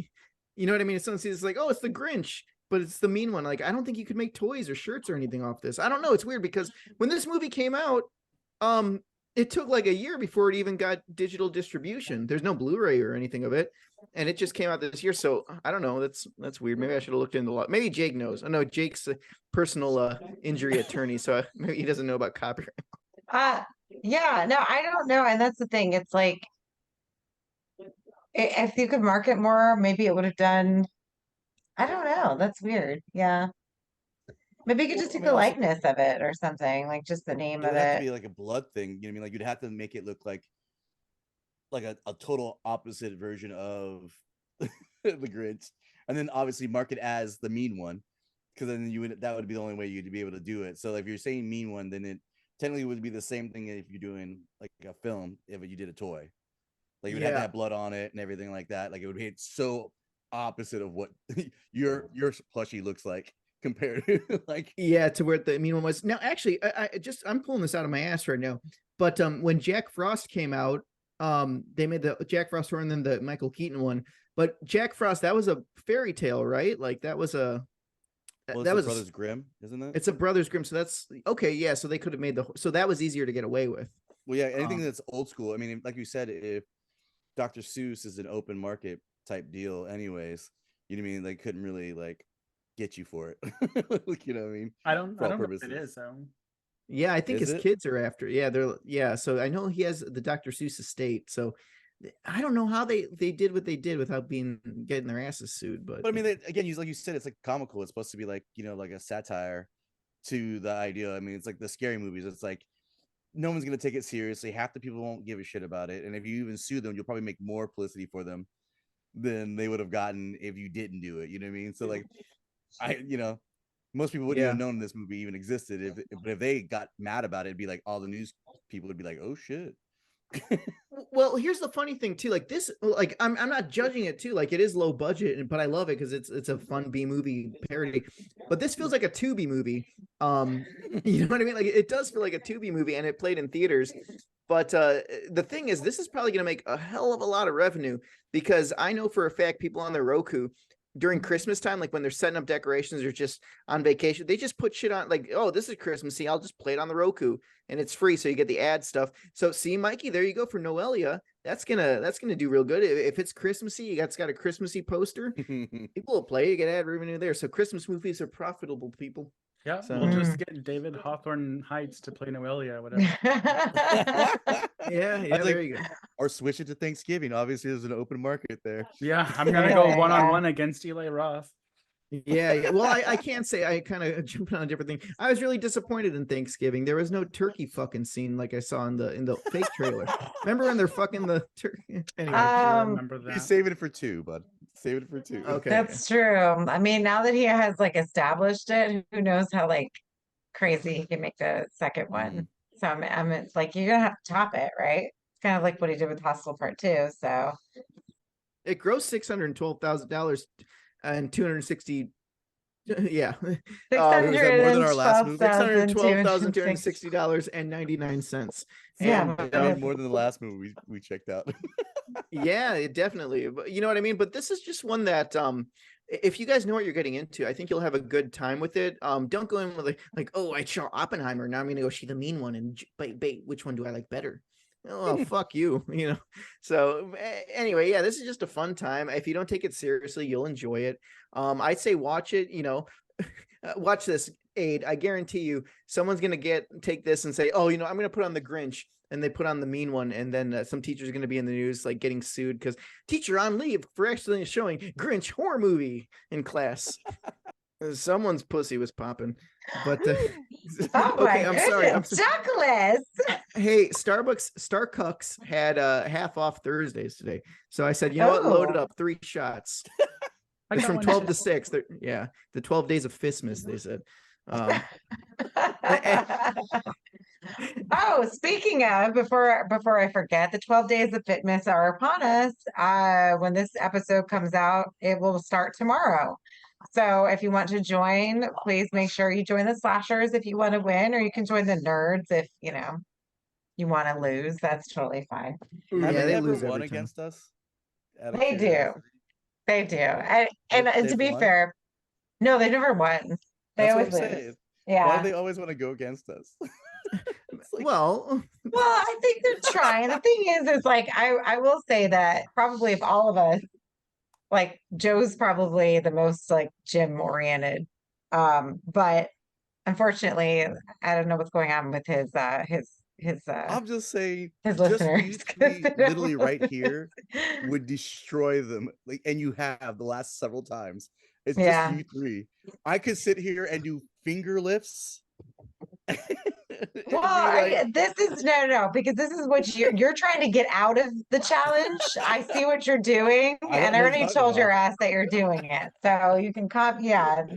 you know what I mean? If someone sees it's like, oh, it's the Grinch, but it's the mean one. Like, I don't think you could make toys or shirts or anything off this. I don't know. It's weird because when this movie came out, it took like a year before it even got digital distribution. There's no Blu-ray or anything of it. And it just came out this year. So I don't know. That's weird. Maybe I should have looked into a lot. Maybe Jake knows. I know Jake's a personal injury attorney, so maybe he doesn't know about copyright. Yeah, no, I don't know. And that's the thing. It's like, if you could market more, maybe it would have done. I don't know. That's weird. Yeah. Maybe you could just take the likeness of it or something, like just the name It of would have to it. be like a blood thing. You know what I mean? Like you'd have to make it look like a total opposite version of the Grinch, and then obviously mark it as the mean one, because then that would be the only way you'd be able to do it. So like, if you're saying mean one, then it technically would be the same thing if you're doing like a film if you did a toy. Like you would have to have blood on it and everything like that. Like it would be so opposite of what your plushie looks like compared to like to where the mean one was. Now actually I'm pulling this out of my ass right now, but when Jack Frost came out, they made the Jack Frost horror and then the Michael Keaton one, but Jack Frost, that was a fairy tale, right? Like that was that was Brothers Grimm, isn't it? It's a Brothers Grimm, so that's okay. Yeah, so they could have made so that was easier to get away with. Well, yeah, anything that's old school. I mean, like you said, if Dr. Seuss is an open market type deal anyways, you know what I mean? They couldn't really like get you for it. Like, you know what I mean? I don't know purposes. what it is though. Yeah, I think Is his it? kids are after. Yeah, so I know he has the Dr. Seuss estate. So I don't know how they did what they did without getting their asses sued. But I mean, again, like you said, it's like comical. It's supposed to be like, you know, like a satire to the idea. I mean, it's like the scary movies. It's like no one's gonna take it seriously. Half the people won't give a shit about it, and if you even sue them, you'll probably make more publicity for them than they would have gotten if you didn't do it. You know what I mean? So like, most people wouldn't have known this movie even existed. But if they got mad about it, it'd be like all the news people would be like, "Oh shit." Well, here's the funny thing too. Like this, like I'm not judging it too. Like it is low budget, but I love it because it's a fun B movie parody. But this feels like a Tubi movie. You know what I mean? Like it does feel like a Tubi movie, and it played in theaters. But the thing is, this is probably going to make a hell of a lot of revenue because I know for a fact people on their Roku during Christmas time, like when they're setting up decorations or just on vacation, they just put shit on like, oh, this is Christmassy. I'll just play it on the Roku and it's free. So you get the ad stuff. So see, Mikey, there you go for Noelia. that's gonna do real good. If it's Christmassy, it's got a Christmassy poster. People will play. You get ad revenue there. So Christmas movies are profitable, people. Yeah, So- we'll just get David Hawthorne Heights to play Noelia, whatever. Yeah, like- there you go. Or switch it to Thanksgiving. Obviously, there's an open market there. Yeah, I'm gonna go Yeah. one-on-one against Eli Roth. Yeah. Well, I can't say I kind of jumped on a different thing. I was really disappointed in Thanksgiving. There was no turkey fucking scene like I saw in the fake trailer. Remember when they're fucking the turkey? Anyway, I Um, remember that. He's saving it for 2, bud. Save it for 2. okay. That's true. I mean, now that he has like established it, who knows how like crazy he can make the second one. So it's like you're gonna have to top it, right? It's kind of like what he did with Hostel Part 2. So It grossed $612,000 and 260. Yeah, is that more than our last movie? $612,260.99. Yeah, And, That was more than the last movie we checked out. yeah, it definitely. But you know what I mean? But this is just one that if you guys know what you're getting into, I think you'll have a good time with it. Don't go in with like, oh, I saw Oppenheimer. Now I'm gonna go see the mean one and bait which one do I like better? Oh, fuck you, you know. So anyway, yeah, this is just a fun time. If you don't take it seriously, you'll enjoy it. I'd say watch it, you know. Watch this, Aid. I guarantee you someone's gonna take this and say, oh, you know, I'm gonna put on the Grinch, and they put on the mean one, and then some teacher's gonna be in the news like getting sued because teacher on leave for accidentally showing Grinch horror movie in class. Someone's pussy was popping. But oh my I'm sorry. goodness, Douglas. Hey, Starbucks had half off Thursdays today. So I said, you know what? Load it Oh. up. 3 shots. I It's got from one 12 to too. 6. Yeah, the 12 days of Fistmas, they said. Oh, speaking of, before I forget, the 12 days of fitness are upon us. When this episode comes out, it will start tomorrow. So if you want to join, please make sure you join the slashers if you want to win, or you can join the nerds if you know you want to lose. That's totally fine. Ooh, Have yeah, they ever lose won every time. against us? Out of They do. curiosity. They do. And to They've be won? fair, no, they never won. They That's what always I'm lose. saying. Why Yeah. do they always want to go against us? It's like- Well, Well, I think they're trying. The thing is like I will say that probably of all of us, like Joe's probably the most like gym oriented. But unfortunately, I don't know what's going on with his I'm just saying, his just listeners. you 'cause three they don't literally right listen. here would destroy them. Like, and you have the last several times. It's Yeah. just you 3. I could sit here and do finger lifts. It'd be Well, like- this is no, because this is what you're trying to get out of the challenge. I see what you're doing, I don't and I know what already you're told talking your about. ass that you're doing it. So you can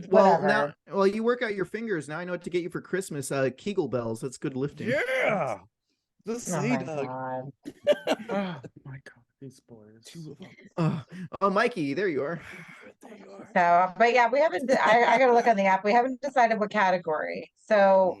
well, whatever. now, you work out your fingers. Now I know what to get you for Christmas. Kegel bells. That's good lifting. yeah. Just Oh say, my Doug. God. Oh my god, these boys. 2 of them. Oh, Mikey, there you are. There you are. So, but yeah, we haven't. I gotta look on the app. We haven't decided what category. So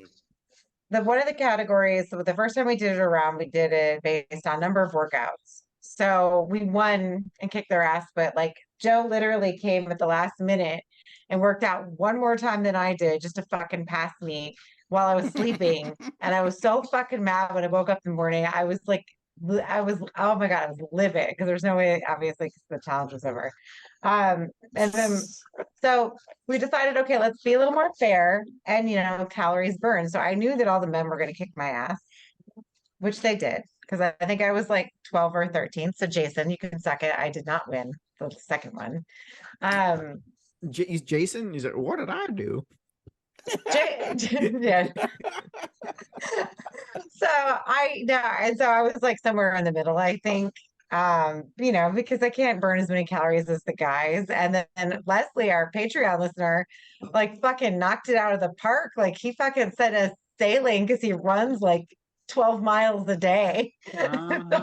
one of the categories. So the first time we did it around, we did it based on number of workouts. So we won and kicked their ass, but like Joe literally came at the last minute and worked out one more time than I did just to fucking pass me while I was sleeping. And I was so fucking mad when I woke up in the morning. I was like, oh my God, I was livid because there's no way, obviously, 'cause the challenge was over. And then, so we decided, okay, let's be a little more fair and, you know, calories burned. So I knew that all the men were going to kick my ass, which they did. Because I think I was like 12 or 13. So Jason, you can suck it. I did not win the second one. Jason, he's like, what did I do? Yeah. So and so I was like somewhere in the middle, I think. You know, because I can't burn as many calories as the guys. And then Leslie, our Patreon listener, like fucking knocked it out of the park. Like he fucking sent us sailing because he runs like 12 miles a day. So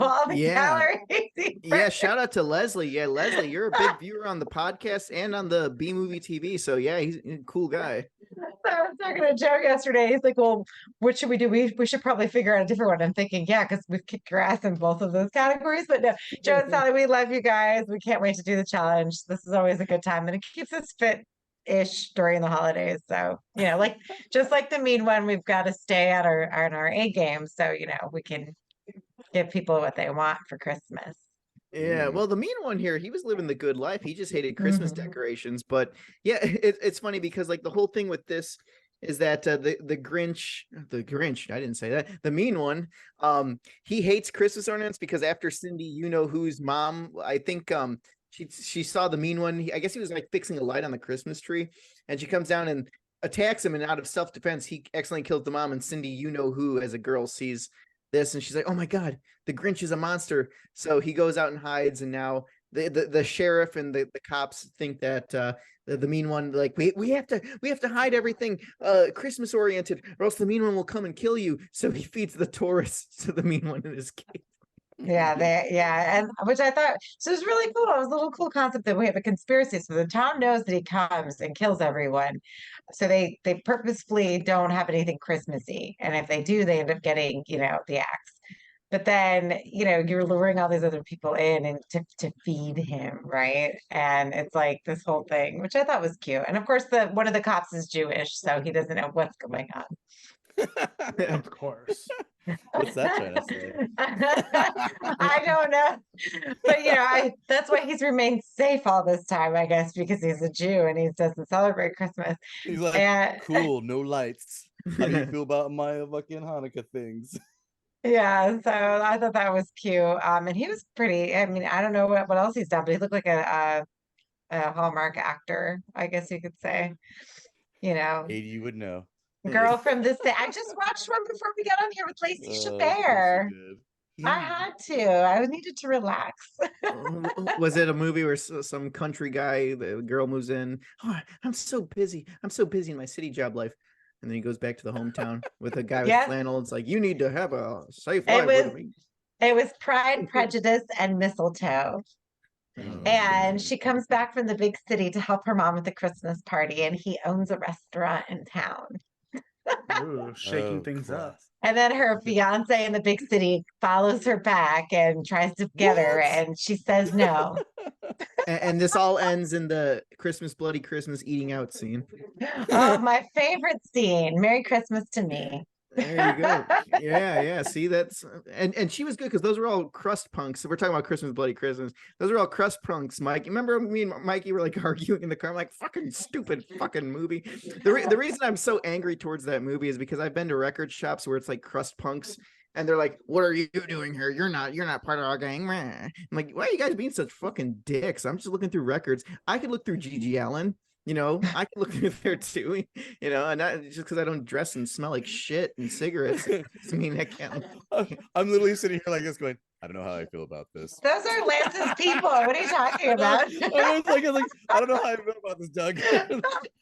all the Yeah. calories. he Yeah, burns. shout out to Leslie. Yeah, Leslie, you're a big viewer on the podcast and on the B Movie TV. So yeah, he's a cool guy. So I was talking to Joe yesterday. He's like, well, what should we do? We should probably figure out a different one. I'm thinking, yeah, because we've kicked your ass in both of those categories. But no, Joe and Sally, we love you guys. We can't wait to do the challenge. This is always a good time. And it keeps us fit-ish during the holidays. So, you know, like just like the mean one, we've got to stay on our A game. So, you know, we can give people what they want for Christmas. Yeah, Mm. well, the mean one here, he was living the good life. He just hated Christmas Mhm. decorations. But yeah, it's funny because like the whole thing with this is that the Grinch, I didn't say that, the mean one, he hates Christmas ornaments because after Cindy, you know whose mom, I think she saw the mean one. I guess he was like fixing a light on the Christmas tree, and she comes down and attacks him, and out of self-defense, he accidentally kills the mom. And Cindy, you know who, as a girl, sees this, and she's like, "Oh my god, the Grinch is a monster." So he goes out and hides, and now the sheriff and the cops think that the mean one, like, we have to hide everything Christmas oriented, or else the mean one will come and kill you. So he feeds the tourists to the mean one in his cave. Yeah, and which I thought so it was really cool. It was a little cool concept that we have a conspiracy. So the town knows that he comes and kills everyone. So they purposefully don't have anything Christmassy. And if they do, they end up getting, the axe. But then, you're luring all these other people in and to feed him, right? And it's like this whole thing, which I thought was cute. And of course, the one of the cops is Jewish, so he doesn't know what's going on. Of course. What's that trying to say? I don't know. But that's why he's remained safe all this time, I guess, because he's a Jew and he doesn't celebrate Christmas. He's like, And cool, no lights. How do you feel about my fucking Hanukkah things? yeah, so I thought that was cute. And he was pretty. I mean, I don't know what else he's done, but he looked like a Hallmark actor, I guess you could say. Katie, you would know. Girl from this day. I just watched one before we got on here with Lacey Oh, of course Chabert. you did. I had to. I needed to relax. Was it a movie where some country guy, the girl moves in? Oh, I'm so busy. I'm so busy in my city job life. And then he goes back to the hometown with a guy with Yes. flannel. It's like, you need to have a safe It life. was It was Pride, Prejudice, and Mistletoe. Oh, And God. she comes back from the big city to help her mom with the Christmas party, and he owns a restaurant in town. Ooh, shaking Oh, things up. class. And then her fiance in the big city follows her back and tries to get her, What? and she says no. And this all ends in the Christmas, bloody Christmas eating out scene. Oh, my favorite scene. Merry Christmas to me. There you go. Yeah. See, that's and she was good because those were all crust punks. So we're talking about Christmas, bloody Christmas. Those are all crust punks, Mike. You remember me and Mikey were like arguing in the car? I'm like, fucking stupid fucking movie. The reason I'm so angry towards that movie is because I've been to record shops where it's like crust punks. And they're like, "What are you doing here? You're not part of our gang." I'm like, "Why are you guys being such fucking dicks?" I'm just looking through records. I could look through Gigi Allen. I can look through there too. And not just because I don't dress and smell like shit and cigarettes. I mean, I can't. I'm literally sitting here like this, going, I don't know how I feel about this. Those are Lance's people. What are you talking about? I was like, I don't know how I feel about this, Doug.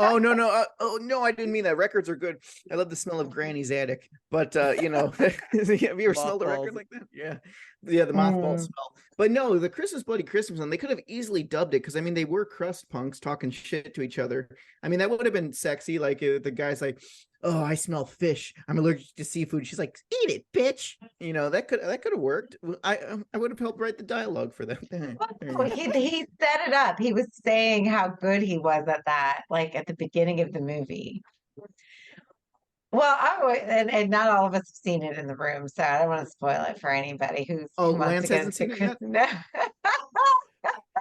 Oh no! Oh no! I didn't mean that. Records are good. I love the smell of Granny's attic. But have you ever smelled a record Mothballs. like that? Yeah, the mothball smell. But no, the Christmas Bloody Christmas one. They could have easily dubbed it because I mean they were crust punks talking shit to each other. I mean that would have been sexy. Like the guy's like, "Oh, I smell fish. I'm allergic to seafood." She's like, "Eat it, bitch." That could have worked. I would have helped write the dialogue for that. Oh, he set it up. He was saying how good he was at that, like at the beginning of the movie. Well, and not all of us have seen it in the room, so I don't want to spoil it for anybody who wants Lance to get hasn't into seen it Christmas.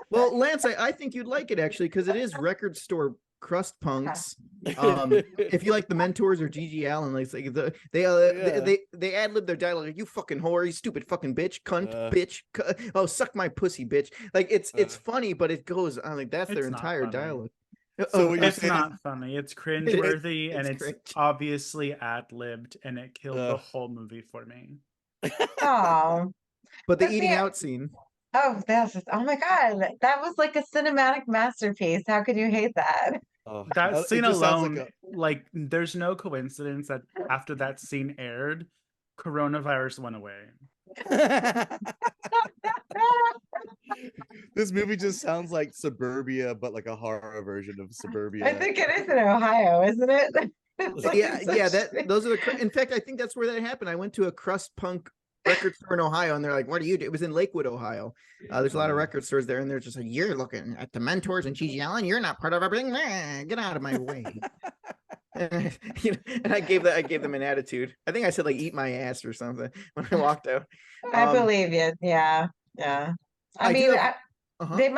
Well, Lance, I think you'd like it actually because it is record store crust punks. If you like the Mentors or Gigi Allen, like they ad lib their dialogue. Like, "You fucking whore, you stupid fucking bitch, cunt, bitch. Oh, suck my pussy, bitch." Like it's funny, but it goes on like that's their It's not entire funny. dialogue. So what you're It's saying not funny. It's cringeworthy, and it's it's cringe. obviously ad-libbed, and it killed the Ugh. whole movie for me. Oh, But the But eating yeah. out scene. oh my God, that was like a cinematic masterpiece. How could you hate that? That it scene just sounds alone, like, there's no coincidence that after that scene aired, coronavirus went away. This movie just sounds like Suburbia, but like a horror version of Suburbia. I think it is in Ohio, isn't it? It's like Yeah, such- yeah. Those are in fact, I think that's where that happened. I went to a crust punk record store in Ohio, and they're like, "What do you do?" It was in Lakewood, Ohio. There's a lot of record stores there, and they're just like, "You're looking at the Mentors and Gigi Allen. You're not part of everything. Get out of my way." And I gave them an attitude. I think I said like "eat my ass" or something when I walked out. I Um, believe you. Yeah. Yeah. I I do mean, have. Uh-huh. they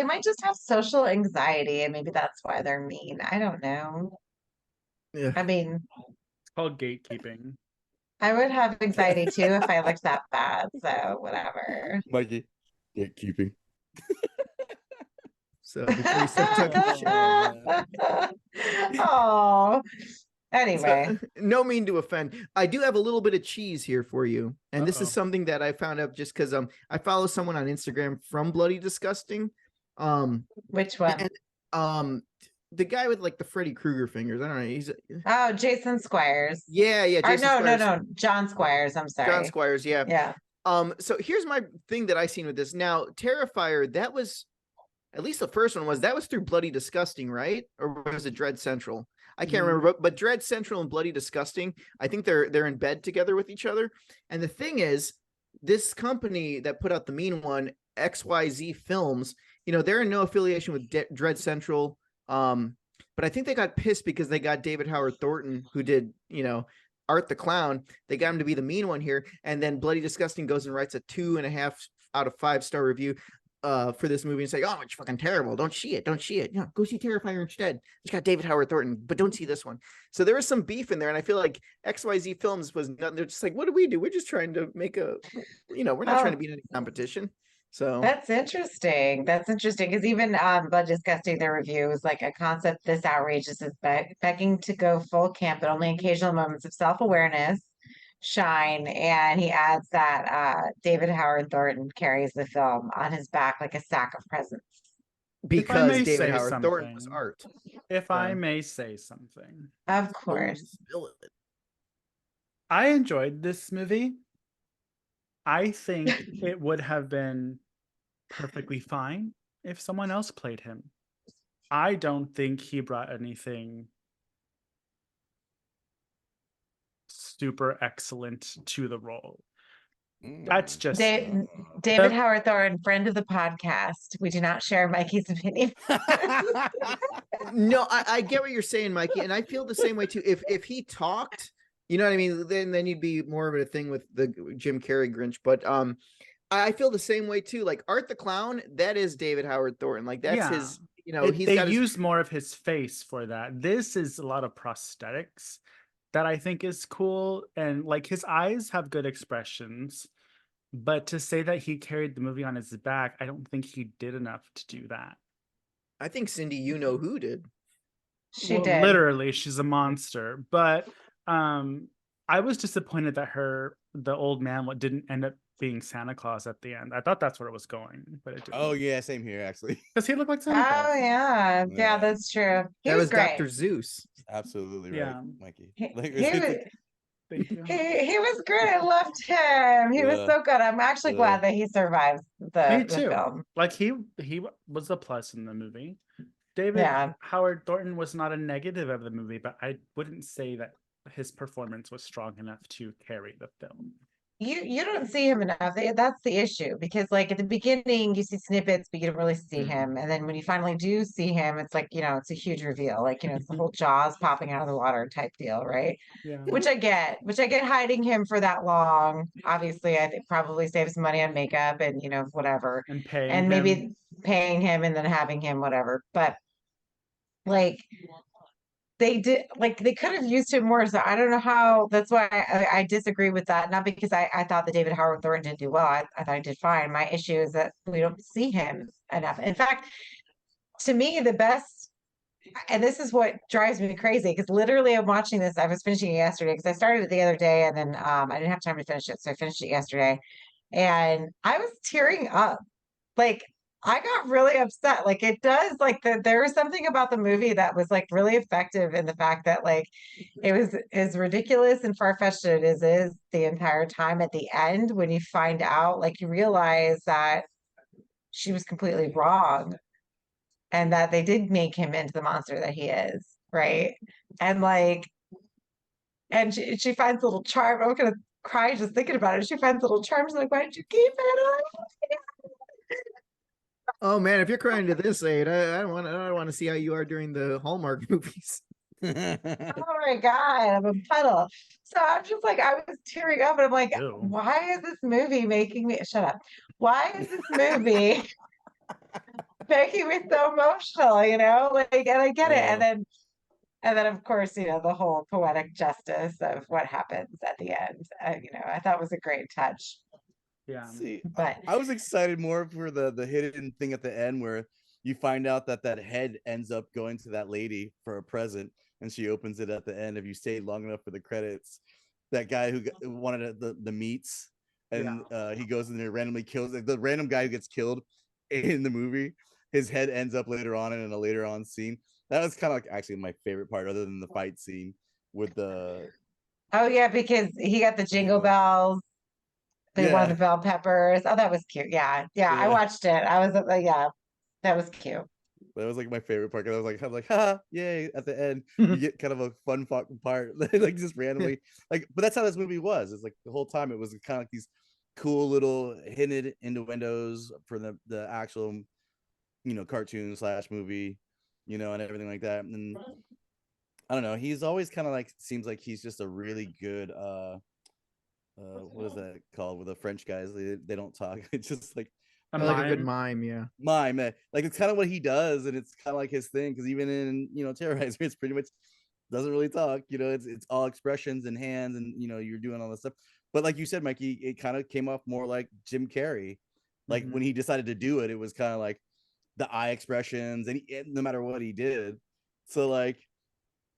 might just have social anxiety and maybe that's why they're mean. I don't know. Yeah. I mean, It's called gatekeeping. I would have anxiety too if I looked that bad. So whatever. Mikey, gatekeeping. So before you start talking shit. Oh, anyway. So, no mean to offend. I do have a little bit of cheese here for you, and this is Uh-oh. something that I found out just because I follow someone on Instagram from Bloody Disgusting, Which one? and the guy with like the Freddy Krueger fingers. I don't know. He's Oh, Jason Squires. yeah, Or Jason no, Squires. no, no. John Squires. I'm John sorry. Squires. Yeah. Yeah. So here's my thing that I seen with this. Now, Terrifier, that was at least the first one that was through Bloody Disgusting, right? Or was it Dread Central? I can't remember, but Dread Central and Bloody Disgusting, I think they're in bed together with each other. And the thing is, this company that put out the mean one, XYZ Films, they're in no affiliation with Dread Central. But I think they got pissed because they got David Howard Thornton, who did, Art the Clown. They got him to be the mean one here. And then Bloody Disgusting goes and writes a 2.5 out of 5-star review for this movie and say, oh, it's fucking terrible. Don't see it. Go see Terrifier instead. It's got David Howard Thornton, but don't see this one. So there was some beef in there. And I feel like XYZ Films was nothing. They're just like, what do we do? We're just trying to make we're not trying to beat any competition. So That's interesting. That's interesting because even Blood Disgusting, their review was like a concept this outrageous is begging to go full camp, but only occasional moments of self-awareness shine. And he adds that David Howard Thornton carries the film on his back like a sack of presents. because may David say Howard Thornton was something. art. If I Yeah. may say something, Of course. Spill it. I enjoyed this movie. I think it would have been perfectly fine if someone else played him. I don't think he brought anything super excellent to the role. That's just David Howard Thornton, friend of the podcast. We do not share Mikey's opinion. No, I get what you're saying, Mikey, and I feel the same way too. If he talked, you know what I mean, then you'd be more of a thing with the Jim Carrey Grinch. But I feel the same way too. Like Art the Clown, that is David Howard Thornton. Like that's his. They used more of his face for that. This is a lot of prosthetics that I think is cool, and like his eyes have good expressions. But to say that he carried the movie on his back, I don't think he did enough to do that. I think Cindy, you know who did. She Well, did. literally, she's a monster. But I was disappointed that the old man didn't end up being Santa Claus at the end. I thought that's where it was going, but it didn't. Oh yeah, same here actually. Because he looked like Santa Oh Claus. yeah. Yeah. Yeah, that's true. He That was great. Dr. Zeus. Absolutely right, Yeah. Mikey. He, Like, he was, Thank you. he was great. I loved him. He was Yeah. so good. I'm actually Yeah. glad that he survived Me the too. film. Like he was a plus in the movie. David Yeah. Howard Thornton was not a negative of the movie, but I wouldn't say that his performance was strong enough to carry the film. You don't see him enough. That's the issue because like at the beginning you see snippets, but you don't really see him. And then when you finally do see him, it's like, it's a huge reveal. Like, it's the whole jaws popping out of the water type deal, right? Yeah. Which I get hiding him for that long. Obviously, I think probably saves money on makeup and whatever. And paying And him. maybe paying him and then having him, whatever. But like they could have used him more. So I don't know how. That's why I disagree with that. Not because I thought that David Howard Thornton didn't do well. I thought he did fine. My issue is that we don't see him enough. In fact, to me, the best, and this is what drives me crazy, because literally I'm watching this. I was finishing it yesterday because I started it the other day and then I didn't have time to finish it. So I finished it yesterday and I was tearing up. Like, I got really upset. Like it does, like there was something about the movie that was like really effective in the fact that like it was as ridiculous and far-fetched as it is the entire time. At the end, when you find out, like you realize that she was completely wrong and that they did make him into the monster that he is, right? And like, and she finds little charm. I'm gonna cry just thinking about it. She finds little charms like, why did you keep it? Oh man, if you're crying to this, Aid, I don't want to see how you are during the Hallmark movies. Oh my God, I'm a puddle. So I'm just like, I was tearing up and I'm like, Ew. why is this movie making me shut up? Why is this movie making me so emotional, Like, and I get it. And then of course, the whole poetic justice of what happens at the end, I thought was a great touch. Yeah. See, But I was excited more for the hidden thing at the end where you find out that head ends up going to that lady for a present, and she opens it at the end. If you stay long enough for the credits, that guy who wanted the meats, and he goes in there randomly kills the random guy who gets killed in the movie. His head ends up later on in a later on scene. That was kind of like actually my favorite part, other than the fight scene with the oh yeah, because he got the jingle bells. They wanted the bell peppers. Oh, that was cute. Yeah. Yeah. I Yeah. watched it. I was yeah, that was cute. That was like my favorite part. 'Cause I was like, ha, yay! At the end, you get kind of a fun part, like just randomly, like. But that's how this movie was. It's like the whole time it was kind of like these cool little hinted innuendos for the actual, cartoon slash movie, and everything like that. And I don't know. He's always kind of like seems like he's just a really good what is that called with the French guys? They don't talk. It's just like A Like a good mime. mime, yeah. mime. Like it's kind of what he does, and it's kind of like his thing. Because even in Terrorizer, it's pretty much doesn't really talk. It's all expressions and hands, and you're doing all this stuff. But like you said, Mikey, it kind of came off more like Jim Carrey. Like when he decided to do it, it was kind of like the eye expressions, and no matter what he did. So like,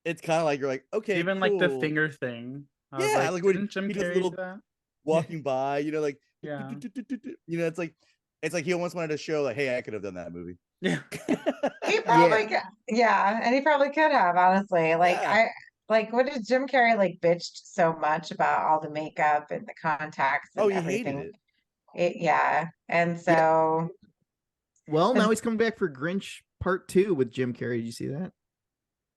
it's kind of like you're like, okay, Even like the cool. finger thing. I was Yeah, like when didn't Jim he does a Carrey little do that? walking by, like Yeah. it's like he almost wanted to show like, hey, I could have done that movie. Yeah. He probably yeah, and he probably could have, honestly. Like Yeah. what did Jim Carrey like bitched so much about all the makeup and the contacts Oh, and he hated everything. it. Yeah. And so Well, now Cause- he's coming back for Grinch Part 2 with Jim Carrey. Did you see that?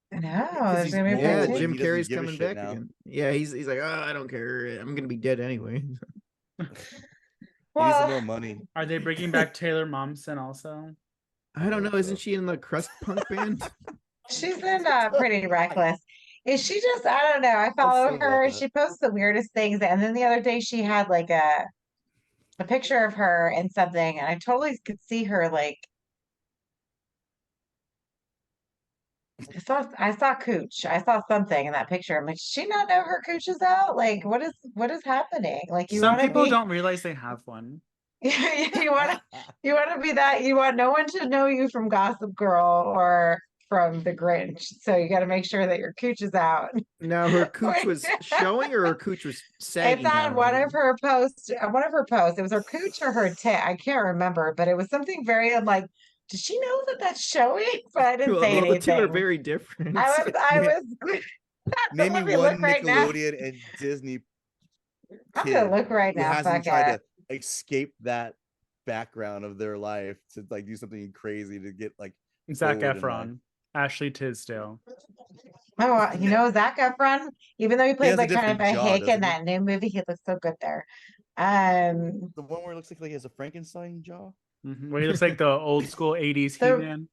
no, Because there's he's gonna be a old, Yeah, part two. like, Jim he doesn't Carrey's give a coming shit back now. again. Yeah, he's like, oh, I don't care. I'm gonna be dead anyway. He needs Well, some more money. Are they bringing back Taylor Momsen also? I don't know. hope Isn't so. she in the crust punk band? she's in Pretty Reckless. Is she just, I don't know. I so follow about her. that. She posts the weirdest things. And then the other day she had like a picture of her and something, and I totally could see her like I saw cooch. I saw something in that picture. I'm like, does she not know her cooch is out? Like, what is happening? Like you Some want to people be don't realize they have one. you want to be that, you want no one to know you from Gossip Girl or from The Grinch. So you got to make sure that your cooch is out. No, her cooch was showing, or her cooch was sagging. It's on out? one of her posts. One of her posts. It was her cooch or her tit. I can't remember, but it was something very. I'm like, does she know that that's showing? But I didn't say Well, the two are anything. very different. I was. Name me Let me one look right now. Nickelodeon and Disney I'm kid gonna look right who now. hasn't Fuck tried it. to escape that background of their life to like do something crazy to get like Zac forward in life. Efron, Ashley Tisdale. Oh, Zac Efron, even though he played has a like kind of different a jaw, hick doesn't in he? that new movie, he looks so good there. The one where it looks like he has a Frankenstein jaw. Where he looks like the old school 80s The- He-Man.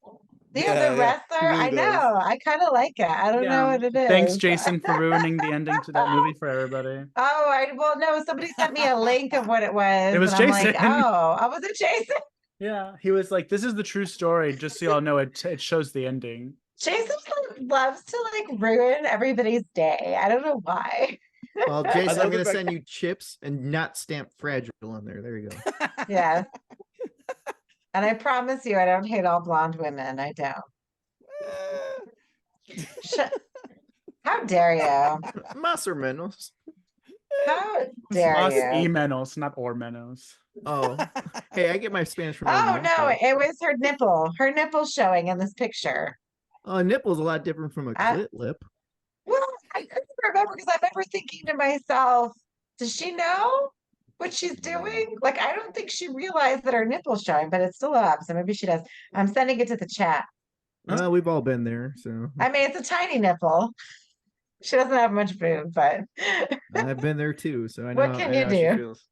Yeah, the wrestler. he really I does. know. I kind of like it. I don't know what it is. Thanks, Jason, for ruining the ending to that movie for everybody. Oh, well, no, somebody sent me a link of what it was. It was and I'm like, Jason. oh, was it Jason? Yeah, he was like, "This is the true story." Just so y'all know, it shows the ending. Jason loves to like ruin everybody's day. I don't know why. Well, Jason, love I'm the gonna fact- send you chips and not stamp fragile on there. There you go. Yeah. And I promise you, I don't hate all blonde women. I don't. How dare you? Más or menos. How It's dare us you? e-menos, not or menos. Oh, hey, I get my Spanish from. Oh no, it was her nipple. Her nipple showing in this picture. Nipple's a lot different from a clit lip. Well, I couldn't remember because I remember thinking to myself, does she know what she's doing? Like, I don't think she realized that her nipple's showing, but it's still up. So maybe she does. I'm sending it to the chat. Well, we've all been there, so I mean, it's a tiny nipple. She doesn't have much boob, but I've been there too. So I know. What can I you know how she do? feels.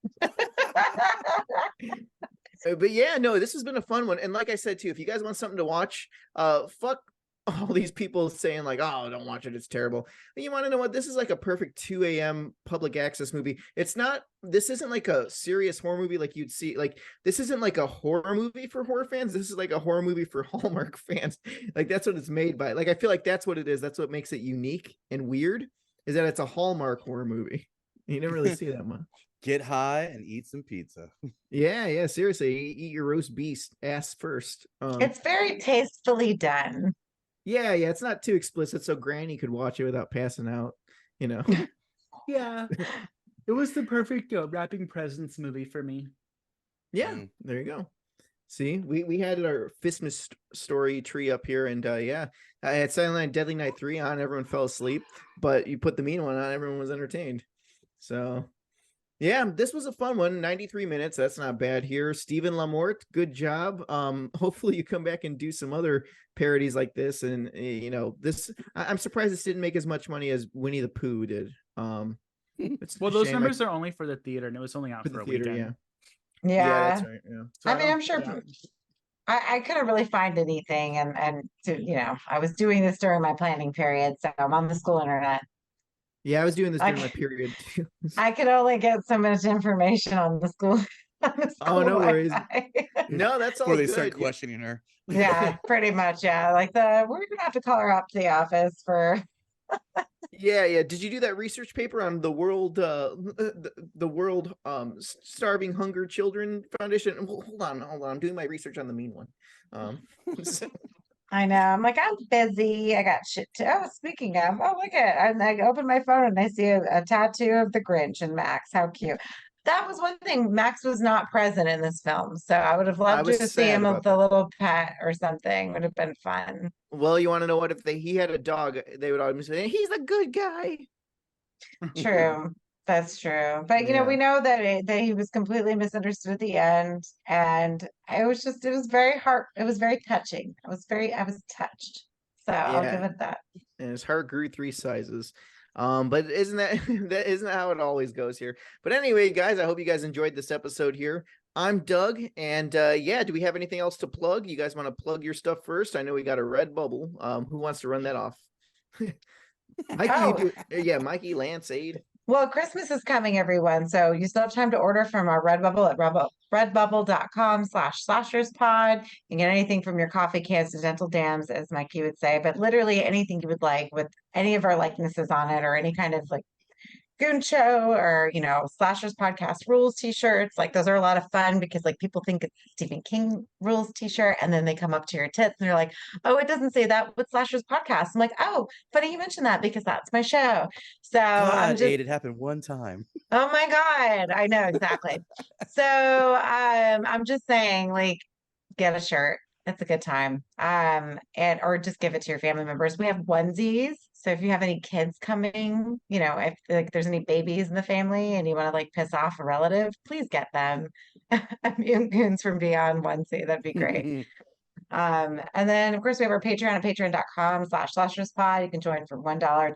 But yeah, no, this has been a fun one. And like I said too, if you guys want something to watch, fuck all these people saying like, "Oh, don't watch it, it's terrible." But you want to know what? This is like a perfect 2 a.m. public access movie. It's not. This isn't like a serious horror movie like you'd see. Like this isn't like a horror movie for horror fans. This is like a horror movie for Hallmark fans. Like that's what it's made by. Like I feel like that's what it is. That's what makes it unique and weird. Is that it's a Hallmark horror movie. You never really see that much. Get high and eat some pizza. Yeah. Seriously, eat your roast beef ass first. It's very tastefully done. Yeah. It's not too explicit, so Granny could watch it without passing out. You know. Yeah. It was the perfect wrapping presents movie for me. Yeah, there you go. See, we had our Fistmas story tree up here, and yeah, I had Silent Night, Deadly Night 3 on. Everyone fell asleep, but you put the mean one on, everyone was entertained. So, yeah, this was a fun one. 93 minutes. That's not bad here. Stephen Lamort, good job. Hopefully you come back and do some other parodies like this. And you know, I'm surprised this didn't make as much money as Winnie the Pooh did. Well, those numbers are only for the theater, and it was only out for a weekend. Yeah. Yeah. That's right. Yeah. So, I mean, I'm sure yeah. I couldn't really find anything, and to, you know, I was doing this during my planning period, so I'm on the school internet. Yeah, I was doing this during my Okay. period too. I could only get so much information on the school. On the Oh, school no worries. Wi-Fi. No, that's all Before they good. start questioning her. Yeah, pretty much. Yeah, like we're gonna have to call her up to the office for. Yeah. Did you do that research paper on the world, the world, starving hunger children foundation? Hold on. I'm doing my research on the mean one. I know. I'm like, I'm busy. I got shit to. Oh, speaking of, oh, look at, I open my phone and I see a tattoo of the Grinch and Max. How cute. That was one thing. Max was not present in this film, so I would have I loved was to see sad him with about the that. little pet or something. Would have been fun. Well, you want to know what? If he had a dog, they would always say he's a good guy. True. That's true. But you know, we Yeah. know that he was completely misunderstood at the end, and it was very it was very touching. I was touched. So I'll give Yeah. it that. And his heart grew 3 sizes. But isn't that isn't that how it always goes here? But anyway, guys, I hope you guys enjoyed this episode here. I'm Doug, and yeah, do we have anything else to plug? You guys want to plug your stuff first? I know we got a red bubble. Who wants to run that off? Mikey, Oh. yeah, Mikey, Lance, Aid. Well, Christmas is coming, everyone. So you still have time to order from our Redbubble at redbubble.com/slasherspod. You can get anything from your coffee cans to dental dams, as Mikey would say, but literally anything you would like with any of our likenesses on it, or any kind of like Goon Show, or you know, Slashers Podcast Rules t-shirts. Like those are a lot of fun because like people think it's a Stephen King rules t-shirt, and then they come up to your tits and they're like, oh, it doesn't say that with Slashers Podcast. I'm like, oh, funny you mentioned that because that's my show. So I'm God, just Aid, it happened one time. oh my God, I know exactly. So I'm just saying, like, get a shirt. It's a good time. And or just give it to your family members. We have onesies. So if you have any kids coming, you know, if like there's any babies in the family and you want to like piss off a relative, please get them a Mutant Goons from Beyond onesie. That'd be great. And then of course we have our Patreon at patreon.com/slasherspod. You can join for $1.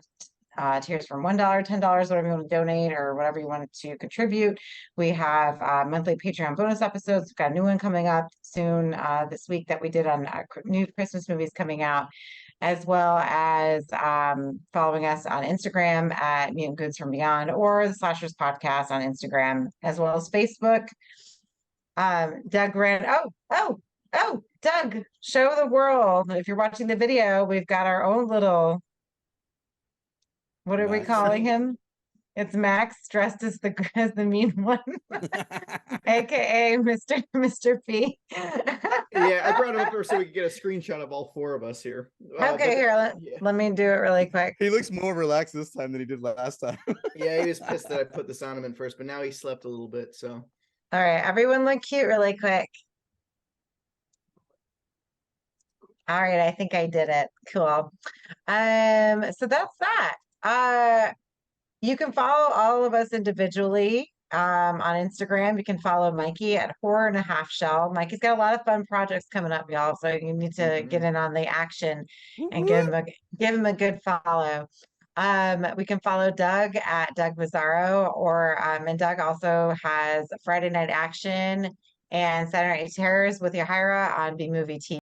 Tiers from $1, $10, whatever you want to donate or whatever you want to contribute. We have monthly Patreon bonus episodes. We've got a new one coming up soon this week that we did on new Christmas movies coming out, as well as following us on Instagram at Mutant Goods from Beyond, or the Slashers Podcast on Instagram, as well as Facebook. Doug ran. Oh, Doug, show the world. If you're watching the video, we've got our own little. What are we Max. calling him? It's Max dressed as the mean one, aka Mr. P. Yeah, I brought him up there so we could get a screenshot of all 4 of us here. Okay, here, let me do it really quick. He looks more relaxed this time than he did last time. Yeah, he was pissed that I put this on him in first, but now he slept a little bit. So All right, everyone look cute really quick. All right, I think I did it. Cool. So that's that. You can follow all of us individually on Instagram. You can follow Mikey at Horror and a Half Shell. Mikey's got a lot of fun projects coming up, y'all. So you need to get in on the action and give him a good follow. We can follow Doug at Doug Mazzaro, or and Doug also has Friday Night Action and Saturday Night Terrors with Yahira on B Movie TV.